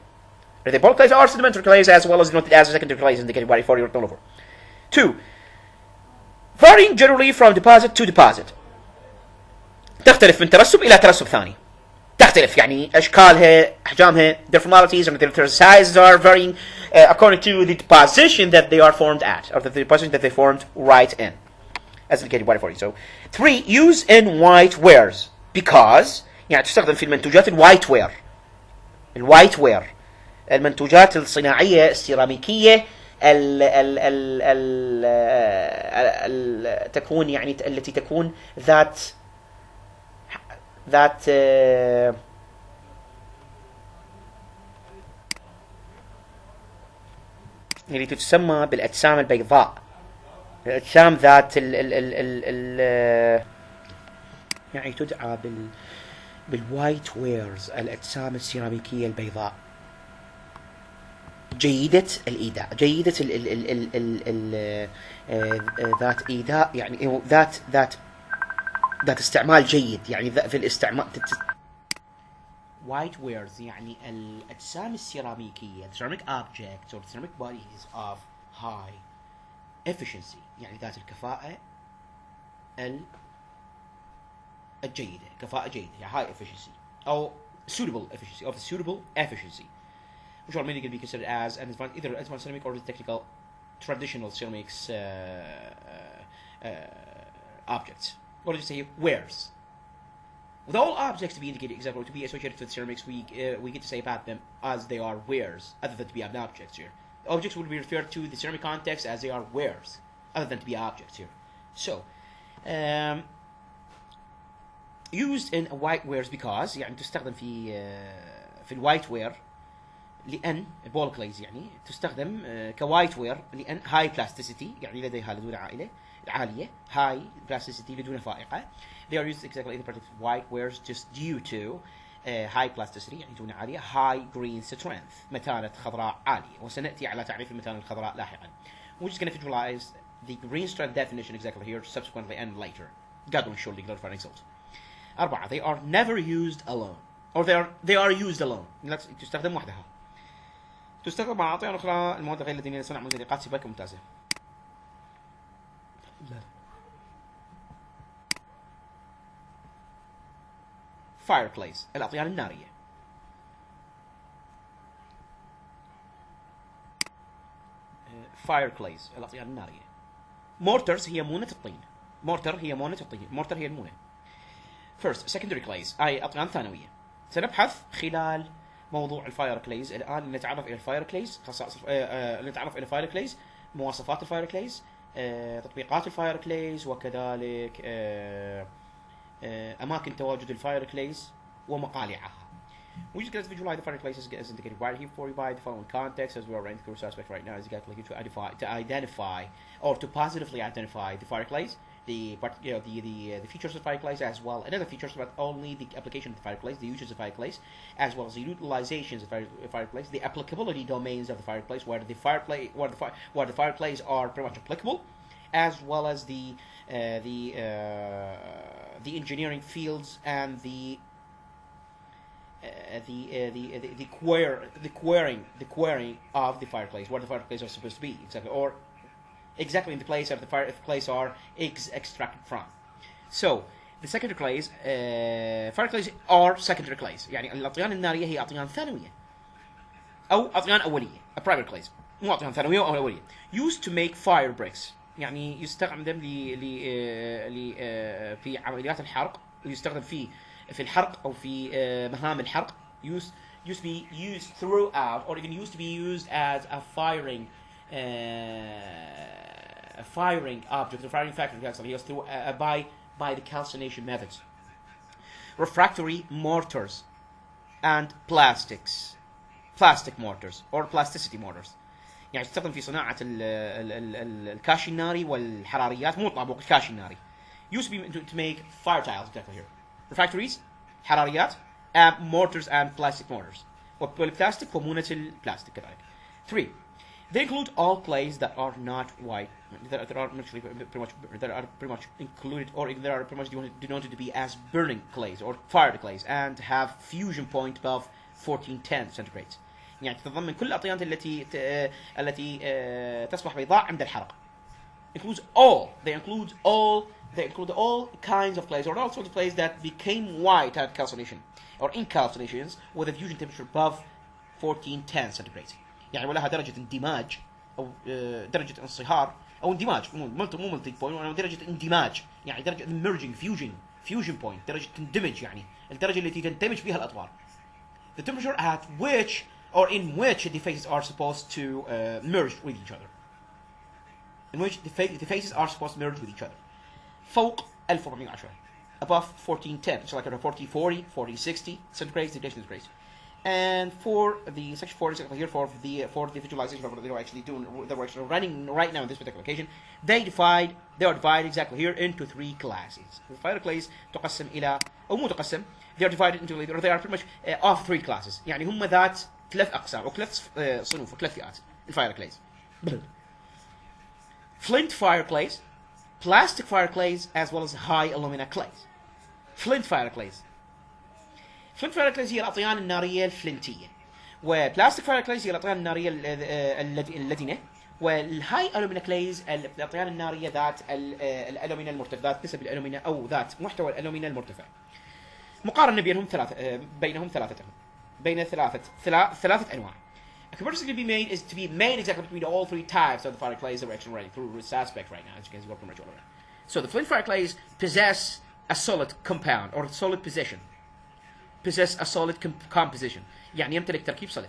The ball clays are sedimentary clays as well as denoted as secondary clays indicated by 40 or over. 2 varying generally from deposit to deposit. تختلف من ترسب إلى ترسب ثاني. تختلف يعني أشكالها أحجامها their formalities and their sizes are varying according to the deposition that they are formed at or the deposition that they formed right in as indicated by 40. So 3 use in white wares because يعني تستخدم في المنتوجات الوايت وير. الوايت وير المنتوجات الصناعية السيراميكية تكون يعني التي تكون ذات اللي تسمى بالأجسام البيضاء. الأجسام ذات يعني تدعى بالوايت ويرز الأجسام السيراميكية البيضاء جيدة الإيداء جيدة ذات إيداء يعني ذات استعمال جيد يعني في الاستعمال white wares يعني الأجسام السيراميكية ceramic objects or ceramic bodies of high efficiency يعني ذات الكفاءة الجيدة كفاءة جيدة يعني high efficiency أو suitable efficiency of suitable efficiency which are mainly going to be considered as an either advanced ceramic or the technical traditional ceramics objects. What did you say? Wares. With all objects to be indicated exactly or to be associated with ceramics, we get to say about them as they are wares, other than to be objects here. The objects will be referred to the ceramic context as they are wares, other than to be objects here. So, used in white wares because يعني تستخدم في الوايت وير لأن بول كليز يعني تستخدم كوايت وير لأن هاي بلاستيسيتي يعني لديها لدونه عالية هاي بلاستيسيتي لدونه فائقة. They are used exactly in the particular white wares just due to high plasticity يعني لدونه عالية high green strength متانة خضراء عالية وسنأتي على تعريف المتانة الخضراء لاحقا. We're just going to visualize the green strength definition exactly here subsequently and later. God will surely glorify and exalt. 4 they are never used alone or they are used alone تستخدم وحدها. تستخدم مع أطيان أخرى المواد غير الذين يصنع مزيقات سباكة ممتازة. fireplace الأطيان النارية. fireplace الأطيان النارية. mortars هي مونة الطين. mortar هي مونة الطين. mortar هي المونة. first secondary clays أي أطيان ثانوية. سنبحث خلال موضوع الفاير كليز الآن نتعرف إلى الفاير كليز خصائص نتعرف إلى الفاير كليز مواصفات الفاير كليز تطبيقات الفاير كليز وكذلك أماكن تواجد الفاير كليز ومقالعها. We just get to visualize the fireplace as indicated right here for you by the following context as we are running through this aspect right now is exactly to identify or to positively identify the fireplace, the features of the fireplace as well, and other features about only the application of the fireplace, the uses of the fireplace, as well as the utilizations of the fireplace, the applicability domains of the fireplace, where the fireplace are pretty much applicable, as well as the engineering fields and the querying of the fireplace, where the fireplace are supposed to be exactly, or exactly in the place of the fireplace are extracted from. So the secondary clays, fireplace are secondary clays. يعني الأطيان النارية هي أطيان ثانوية أو أطيان أولية. A primary clays مو أطيان ثانوية أو أولية. Used to make fire bricks. يعني يستخدم في عمليات الحرق ويستخدم في الحرق أو في مهام الحرق. used to be used throughout or even used to be used as a firing object, a firing factor used through by the calcination methods. Refractory mortars and plastics plastic mortars or plasticity mortars. يعني تستخدم في صناعة الكاشي الناري والحراريات، مو طابوق الكاشي الناري. Used to be to make fire tiles exactly here. Refractories حراريات mortars and plastic mortars. والبلاستيك ومونة البلاستيك كذلك. 3. They include all clays that are not white, that are actually pretty much included, or that are pretty much denoted to be as burning clays or fired clays, and have fusion point above 1410 centigrade. يعني تتضمن كل الأطيان التي تصبح بيضاء عند الحرق. They include all kinds of clays, or all sorts of clays that became white at calcination or in calcinations with a fusion temperature above 1410 centigrade. يعني ولها درجة اندماج أو درجة انصهار أو اندماج، مو ملتي بوينت، أو درجة اندماج، يعني درجة merging fusion point، درجة تندمج، يعني الدرجة التي تندمج فيها الأطوار. The temperature at which or in which the phases are supposed to merge with each other. In which the phases are supposed to merge with each other. فوق 1410. Above 1410, so like 40, 60 centigrade, centigrade. And for the section 4 here, for the visualization of what they were actually doing, they were actually running right now in this particular occasion, they are divided exactly here into 3 classes. The fire clays تقسم إلى أو مو تقسم, they are divided into, or they are pretty much of 3 classes. يعني هم ذات 3 أقسام أو 3 صنوف أو 3 فئات الفاير clays. Flint fire clays, plastic fire clays, as well as high alumina clays. Flint fire clays. Flint fire clays هي الأطيان النارية الفلنتية. وبلاستيك fire clays هي الأطيان النارية اللدنة. والهاي ألومينا كليز الأطيان النارية ذات الألومينا المرتفع، ذات نسب الألومينا أو ذات محتوى الألومينا المرتفع. مقارنة بينهم ثلاثة أنواع. A comparison to be made is to be made exactly between all 3 types of the fire clays that we're actually running through this aspect right now, as you can see, we're pretty much all around. So the flint fire clays possess a solid compound or solid position. Possess a solid composition. يعني يمتلك تركيب صلب.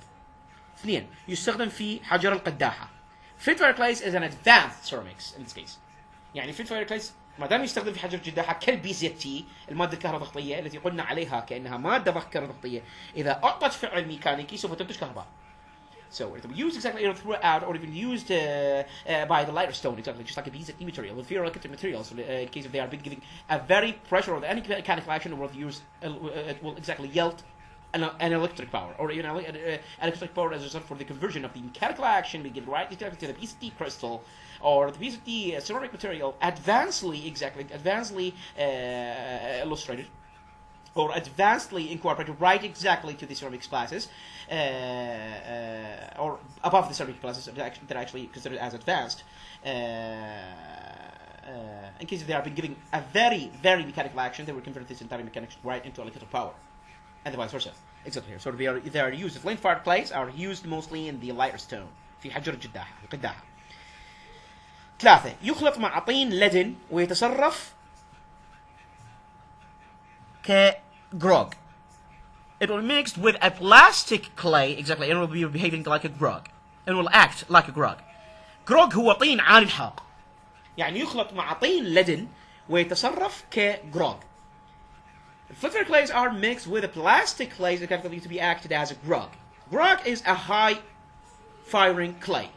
2. يستخدم في حجر القداحة. Flint fire clays is an advanced ceramics in this case. يعني flint fire clays ما دام يستخدم في حجر القداحة كالBZT المادة الكهروضغطية التي قلنا عليها كأنها مادة كهروضغطية، إذا أعطت فعل ميكانيكي سوف تنتج كهرباء. So it will be used exactly throughout, or even used by the lighter stone, exactly just like a BZT material, with ferroelectric materials. In case if they are giving a very pressure or any mechanical action, it will exactly yield an electric power, or electric power as a result for the conversion of the mechanical action. We give right exactly to the BZT crystal or the BZT ceramic material, advancedly illustrated, or advancedly incorporated right exactly to the ceramics classes, or above the ceramic classes that are actually considered as advanced, in case they have been giving a very, very mechanical action, they will convert this entire mechanics right into electrical power, and the vice versa. Exactly here. So they are used, the flint fire clays are used mostly in the lighter stone, في حجر القداحة. 3. يخلط مع طين لدن ويتصرف كgrog. It will be mixed with a plastic clay, exactly, and it will be behaving like a grog. It will act like a grog. Grog هو طين عالي الحرق. يعني يخلط مع طين لدن ويتصرف كgrog. Flint fire clays are mixed with a plastic clay that can to be acted as a grog. Grog is a high firing clay,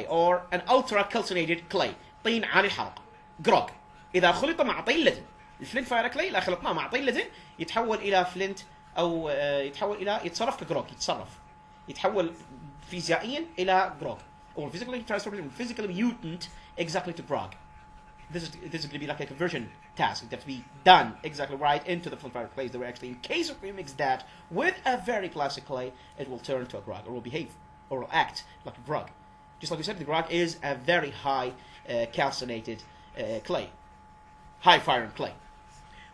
or an ultra calcinated clay. طين عالي الحرق. grog. إذا خلط مع طين لدن. الفلنت فاير كلاي لا خلطناه مع طين لدن يتحول الى فلنت او يتصرف كجروك، يتحول فيزيائيا الى جروك، or physically transformed from physically mutant exactly to grog. This is going to be like a conversion task that has to be done exactly right into the flint fire clays. They were actually, in case of we mix that with a very classic clay, it will turn to a grog, or will behave or will act like a grog. Just like we said, the grog is a very high calcinated clay, high firing clay.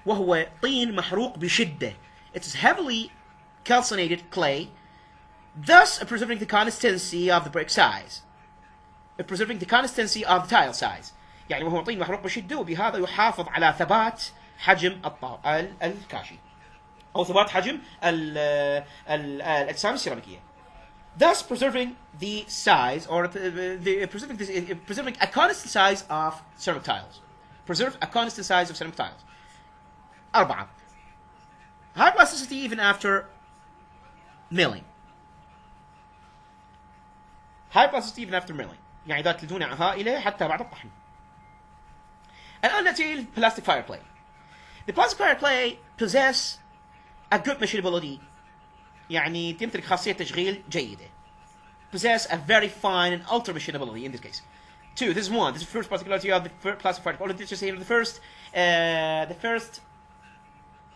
وهو طين محروق بشدة. It is heavily calcinated clay, thus preserving the consistency of the brick size, preserving the consistency of the tile size. يعني وهو طين محروق بشدة، وبهذا يحافظ على ثبات حجم الكاشي أو ثبات حجم الأجسام السيراميكية. Thus preserving the size, or preserving a constant size of ceramic tiles. Preserve a constant size of ceramic tiles. 4. High plasticity even after milling. high plasticity even after milling. يعني ذات لدونة هائلة حتى بعد الطحن. الآن نأتي للبلاستيك fire clay. The plastic fire clay possess a good machinability. يعني تمتلك خاصية تشغيل جيدة. Possess a very fine and ultra machinability in this case. Two, this is one. This is the first particularity of the plastic fire clay. Let's just say the first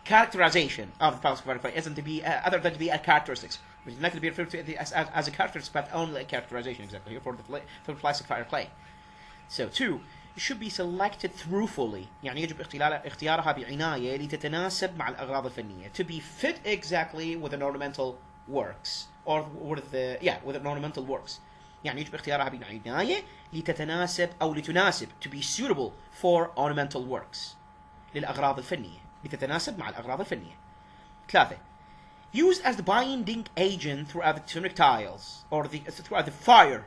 characterization of the plastic fire clay isn't to be other than to be a characteristics. Which is not to be referred to as a characteristic, but only a characterization exactly here for the plastic fire clay. So two, it should be selected truthfully. يعني يجب اختيارها بعناية لتتناسب مع الأغراض الفنية. To be fit exactly with an ornamental works or with an ornamental works. يعني يجب اختيارها بعناية لتتناسب أو لتناسب to be suitable for ornamental works للأغراض الفنية. لتتناسب مع الأغراض الفنية. ثلاثة, used as the binding agent throughout the ceramic tiles or throughout the fire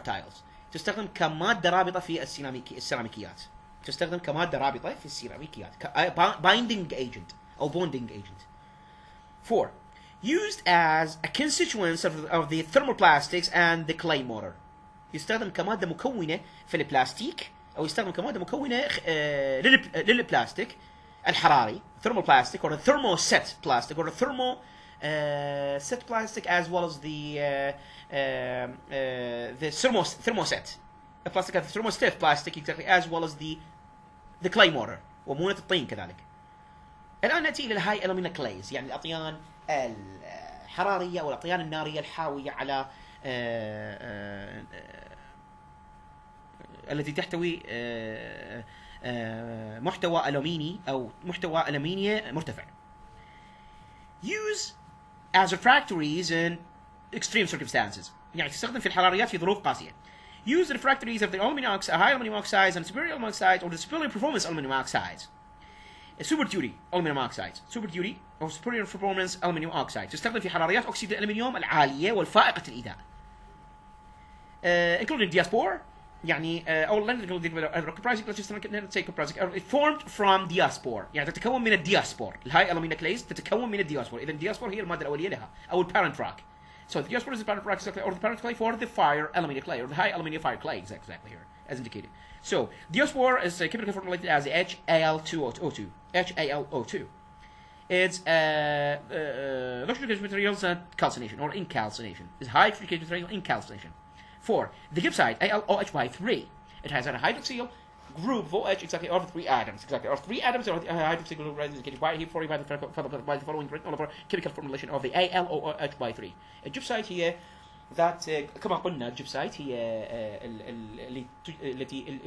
tiles. تستخدم كمادة رابطة في السيراميكيات. تستخدم كمادة رابطة في السيراميكيات. binding agent أو bonding agent. 4. Used as a constituent of the thermoplastics and the clay mortar. يستخدم كمادة مكونة في البلاستيك أو يستخدم كمادة مكونة للبلاستيك الحراري thermoplastic or a thermoset plastic or a set plastic as well as the thermoset the plastic of the thermoset plastic exactly as well as the clay mortar ومونة الطين كذلك. الآن نأتي إلى الهاي element clays يعني الأطيان الحرارية والأطيان النارية الحاوية على التي تحتوي محتوى ألوميني أو محتوى ألمنيي مرتفع. Use as refractories in extreme circumstances. يعني تستخدم في الحراريات في ظروف قاسية. Use the refractories of the aluminum oxide, high aluminum oxides and superior aluminum oxides or the superior performance aluminum oxides. Super duty aluminum oxides. Super duty or superior performance aluminum oxides. تستخدم في حراريات أكسيد الألمنيوم العالية والفائقة الإيذاء. Including diaspora. يعني أولا it formed from diaspora يعني تتكون من الدياسبور. الهاي ألومينا كليز تتكون من الدياسبور. إذا الدياسبور هي المادة الأولية لها أو parent rock. So the diaspora is the parent rock exactly, or the parent clay for the fire alumina clay or the high alumina fire clay exactly here as indicated. So diaspora is chemically formulated as HAl2O2. HAlO2. It's electrical materials calcination or incalcination. It's high electrical material incalcination. 4. The gibbsite AlOH by 3. It has a hydroxyl group of OH exactly of 3 atoms. Exactly. Or 3 atoms are hydroxyl group indicated by the following chemical formulation of the AlOH by 3. الجبسايت هي ذات كما قلنا الجبسايت هي التي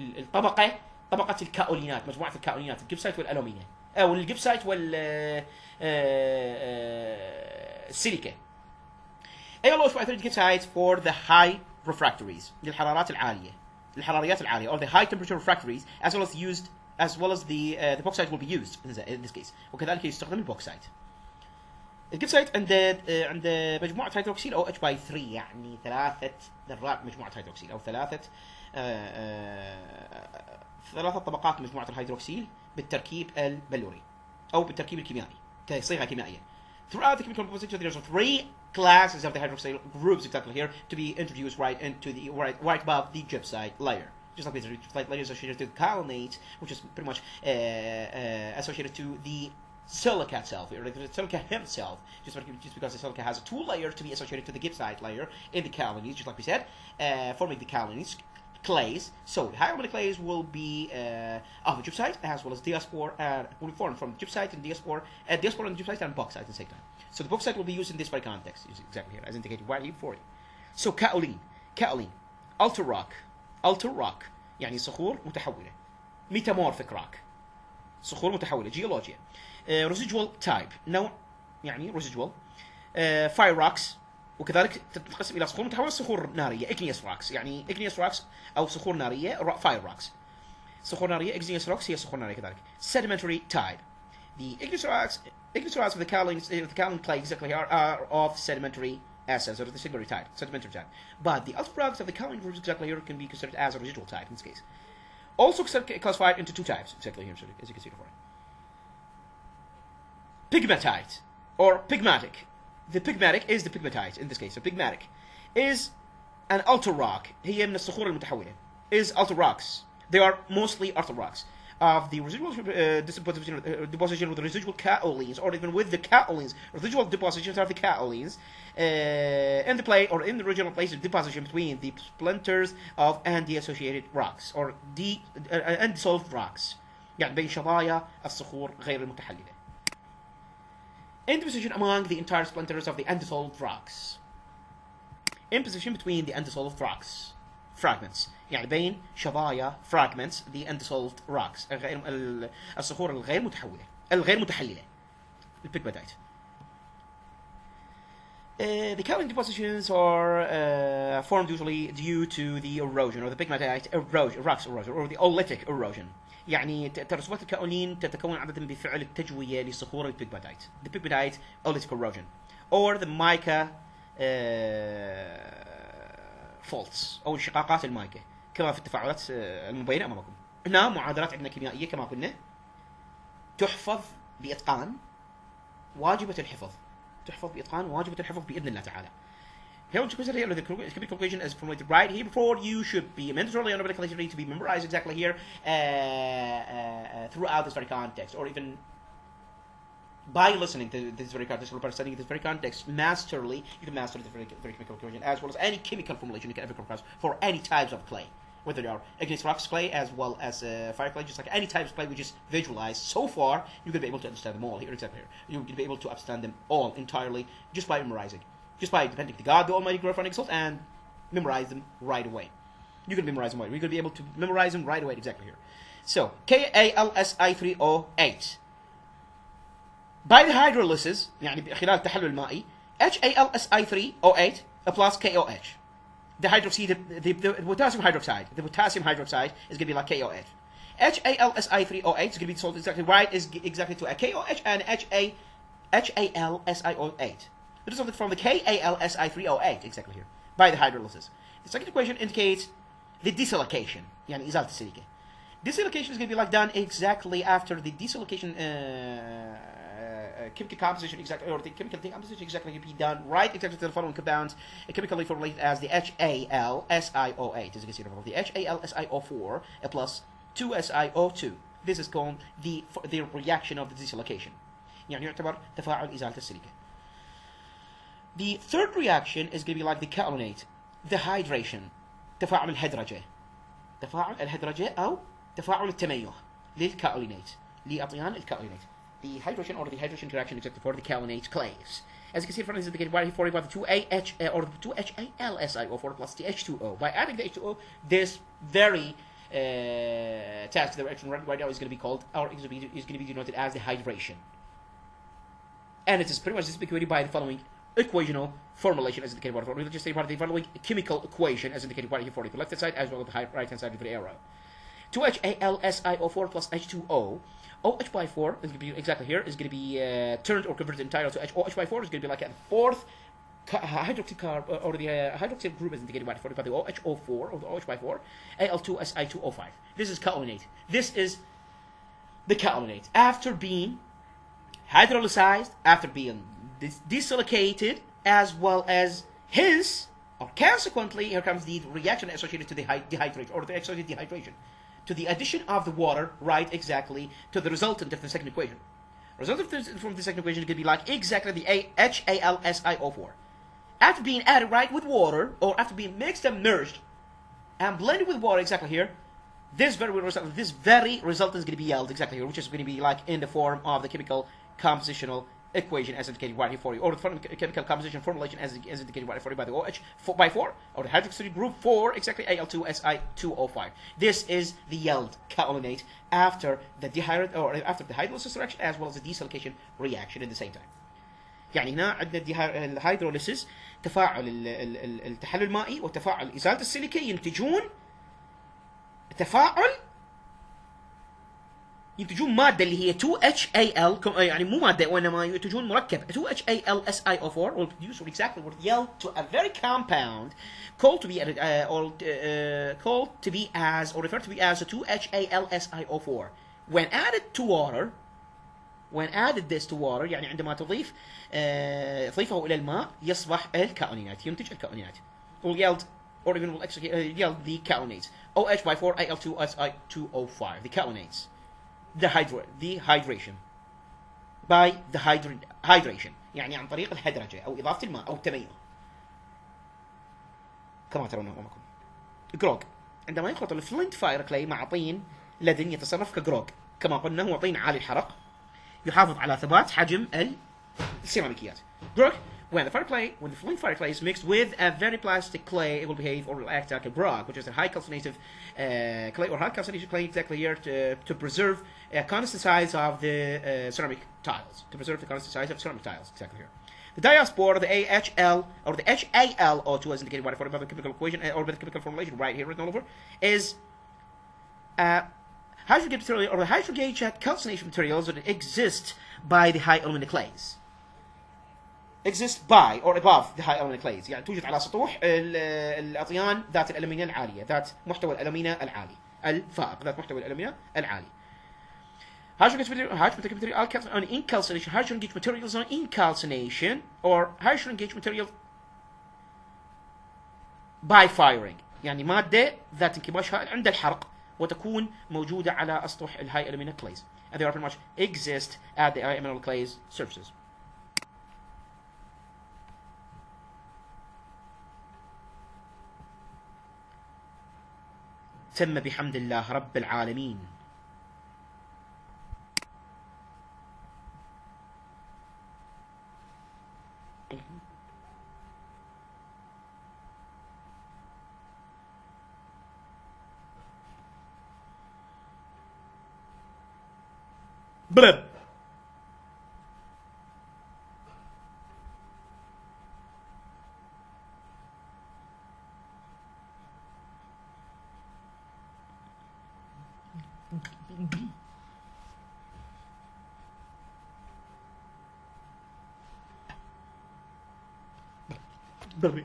طبقة الكاولينات مجموعة الكاولينات الجبسايت والألومنيوم أو الجبسايت والسيليكا. AlOH by 3 gibbsite for the high refractories للحرارات العالية or the high temperature refractories as well as the bauxite will be used in this case. وكذلك يستخدم البوكسايت. الجبسايت عند مجموعة هيدروكسيل OH by 3 يعني 3 ذرات مجموعة هيدروكسيل أو ثلاثة طبقات مجموعة الهيدروكسيل بالتركيب البلوري أو بالتركيب الكيميائي كصيغة كيميائية. Throughout the chemical composition, there are 3 classes of the hydroxyl groups exactly here to be introduced right above the gypsite layer. Just like the gypsite layer is associated to the kaolinates, which is pretty much associated to the silica itself, or the silica himself, just because the silica has a 2 layers to be associated to the gibbsite layer in the kaolinates, just like we said, forming the kaolinates. Clays. So the high alumina clays will be of the gypsite as well as diaspora will be formed from gypsite and diaspora and gypsite and bauxite at the same time. So the bauxite will be used in this very context, exactly here, as indicated right here for you. So kaolin, alter rock, يعني صخور متحولة. Metamorphic rock, صخور متحولة. Geologia. Residual type, نوع يعني residual. Fire rocks. وكذلك تنقسم إلى صخور متحولة صخور نارية igneous rocks يعني igneous rocks أو صخور نارية fire rocks. صخور نارية igneous rocks هي صخور نارية كذلك. Sedimentary type. The igneous rocks of the kaolin clay exactly are of sedimentary essence or the sedimentary type. But the ultra rocks of the kaolin groups exactly here can be considered as a residual type in this case. Also classified into 2 types exactly here as you can see before. Pigmatite or pigmatic. The pigmatic is the pigmatite in this case. So pigmatic is an alto rock هي من الصخور المتحولة is alto rocks. They are mostly alto rocks of the residual deposition with the residual kaolins, or even with the kaolins, residual depositions of the kaolins in the plate or in the original place of deposition between the splinters of and the associated rocks or undissolved rocks. يعني بين شظايا الصخور غير المتحللة. In position among the entire splinters of the undissolved rocks. In position between the undissolved rocks. Fragments. يعني بين شظايا fragments the undissolved rocks الصخور الغير متحللة البيجماتite. The kaolin depositions are formed usually due to the erosion or the pegmatite erosion, rocks erosion or the oolitic erosion. يعني ترسبات الكاولين تتكون عادة بفعل التجوية لصخور البيجماتite. The pegmatite oolitic erosion or the mica faults أو انشقاقات المايكا كما في التفاعلات المبينة أمامكم. هنا معادلات عندنا كيميائية كما قلنا تحفظ بإتقان واجبة الحفظ. تحفظ بإتقان واجبة الحفظ بإذن الله تعالى. Here to consider here the chemical equation as formulated right here before you should be mandatorily and obligatorily to be memorized exactly here throughout this very context, or even by listening to this very context or by studying this very context masterly, you can master the very chemical equation as well as any chemical formulation you can ever come across for any types of clay, whether they are igneous rocks clay as well as fire clay, just like any types of clay we just visualized so far. You're going to be able to understand them all here, exactly here. You're going to be able to understand them all entirely just by memorizing, just by depending to God, the Almighty, glorified and exalted, and memorize them right away. You can memorize them right. You're going to be able to memorize them right away, exactly here. So KALSI3O8. By the hydrolysis, يعني خلال التحلل المائي, HALSI3O8 plus KOH. The potassium hydroxide. The potassium hydroxide is going to be like KOH. HALSI3O8 is going to be sold exactly right, is exactly to a KOH and HALSiO8. It is from the KALSI3O8 exactly here by the hydrolysis. The second equation indicates the desilication, يعني إزالة السيليكة. Desilication is going to be like done exactly after the desilication chemical composition exactly, or the chemical decomposition exactly can be done right exactly to the following compounds chemically formulated as the HALSiO8 as you can see above, the HALSiO4 plus 2SiO2. This is called the reaction of the desilication. يعني يعتبر تفاعل إزالة السيليكة. The third reaction is going to be like the kaolinate, the hydration, تفاعل الهدرجة. تفاعل الهدرجة أو تفاعل التميح للكاولينات لأطيان الكاولينات. The hydration or the hydration reaction is for the kaolinate clays. As you can see, for instance, indicated by the 2AH or the 2HALSiO4 plus the H2O. By adding the H2O, this very task that we're actually running right now is going to be called, or is going to be denoted as the hydration. And it is pretty much displayed by the following equational formulation as indicated by the, we'll just say by the following chemical equation as indicated by for the left hand side as well as the right hand side of the arrow. 2HALSiO4 plus H2O. OH by 4 is going to be exactly here is going to be turned or converted entirely to OH by 4 is going to be like a fourth hydroxy carb or the hydroxyl group is indicated by the OHO4 or the OH by 4 Al2Si2O5. This is kaolinate. This is the kaolinate after being hydrolyzed, after being desilicated, as well as hence or consequently here comes the reaction associated to the dehydration or the associated dehydration, to the addition of the water, right, exactly, to the resultant of the second equation. Resultant from the second equation is going to be like exactly the HALSiO4. After being added right with water, or after being mixed and merged, and blended with water exactly here, this very result is going to be yielded exactly here, which is going to be like in the form of the chemical compositional equation as indicated right here for you, or the chemical composition formulation as indicated right for you by the OH by 4, or the hydroxyl group 4, exactly Al2Si2O5. This is the yield kaolinate after the hydrolysis reaction as well as the desilication reaction at the same time. يعني هنا عندنا الهيدروليسيس تفاعل التحلل المائي وتفاعل إزالة السيليكا ينتجون مادة اللي هي 2HAL يعني مو مادة وإنما ينتجون مركب 2HALSiO4 will produce exactly what yield to a very compound called to be as or referred to be as a 2HALSiO4. When added to water, يعني عندما تضيفه إلى الماء يصبح الكائنات ينتج الكائنات will yield or even will yield the calonates. OH by 4 Al2Si2O5. The calonates. The hydration. by the hydration يعني عن طريق الهدرجة أو إضافة الماء أو التميز. كما ترون أمامكم. جروج عندما يخلط الفلنت فاير كلاي مع طين لدن يتصرف كجروج. كما قلنا هو طين عالي الحرق يحافظ على ثبات حجم السيراميكيات. جروج when the flint fire clay is mixed with a very plastic clay, it will behave or will act like a grog, which is a high calcinative clay or high calcination clay, exactly here to preserve a constant size of the ceramic tiles. To preserve the constant size of ceramic tiles, exactly here. The diaspore, the AHL or the HAlO2, as indicated by the chemical equation or by the chemical formulation right here written all over, is hydrogate material or the hydrogate calcination materials that exist by the high alumina clays. exist by or above the high alumina clays يعني توجد على سطوح الأطيان ذات الألمنيا العالية ذات محتوى الألمنيا العالي الفائق ذات محتوى الألمنيا العالي. Hydrogate material on incalcination, hydrogate materials on incalcination or hydrogate material by firing يعني مادة ذات انكماش عند الحرق وتكون موجودة على أسطح الهاي alumina clays and they are pretty much exist at the high alumina clays surfaces. تم بحمد الله رب العالمين. بلب Bobby.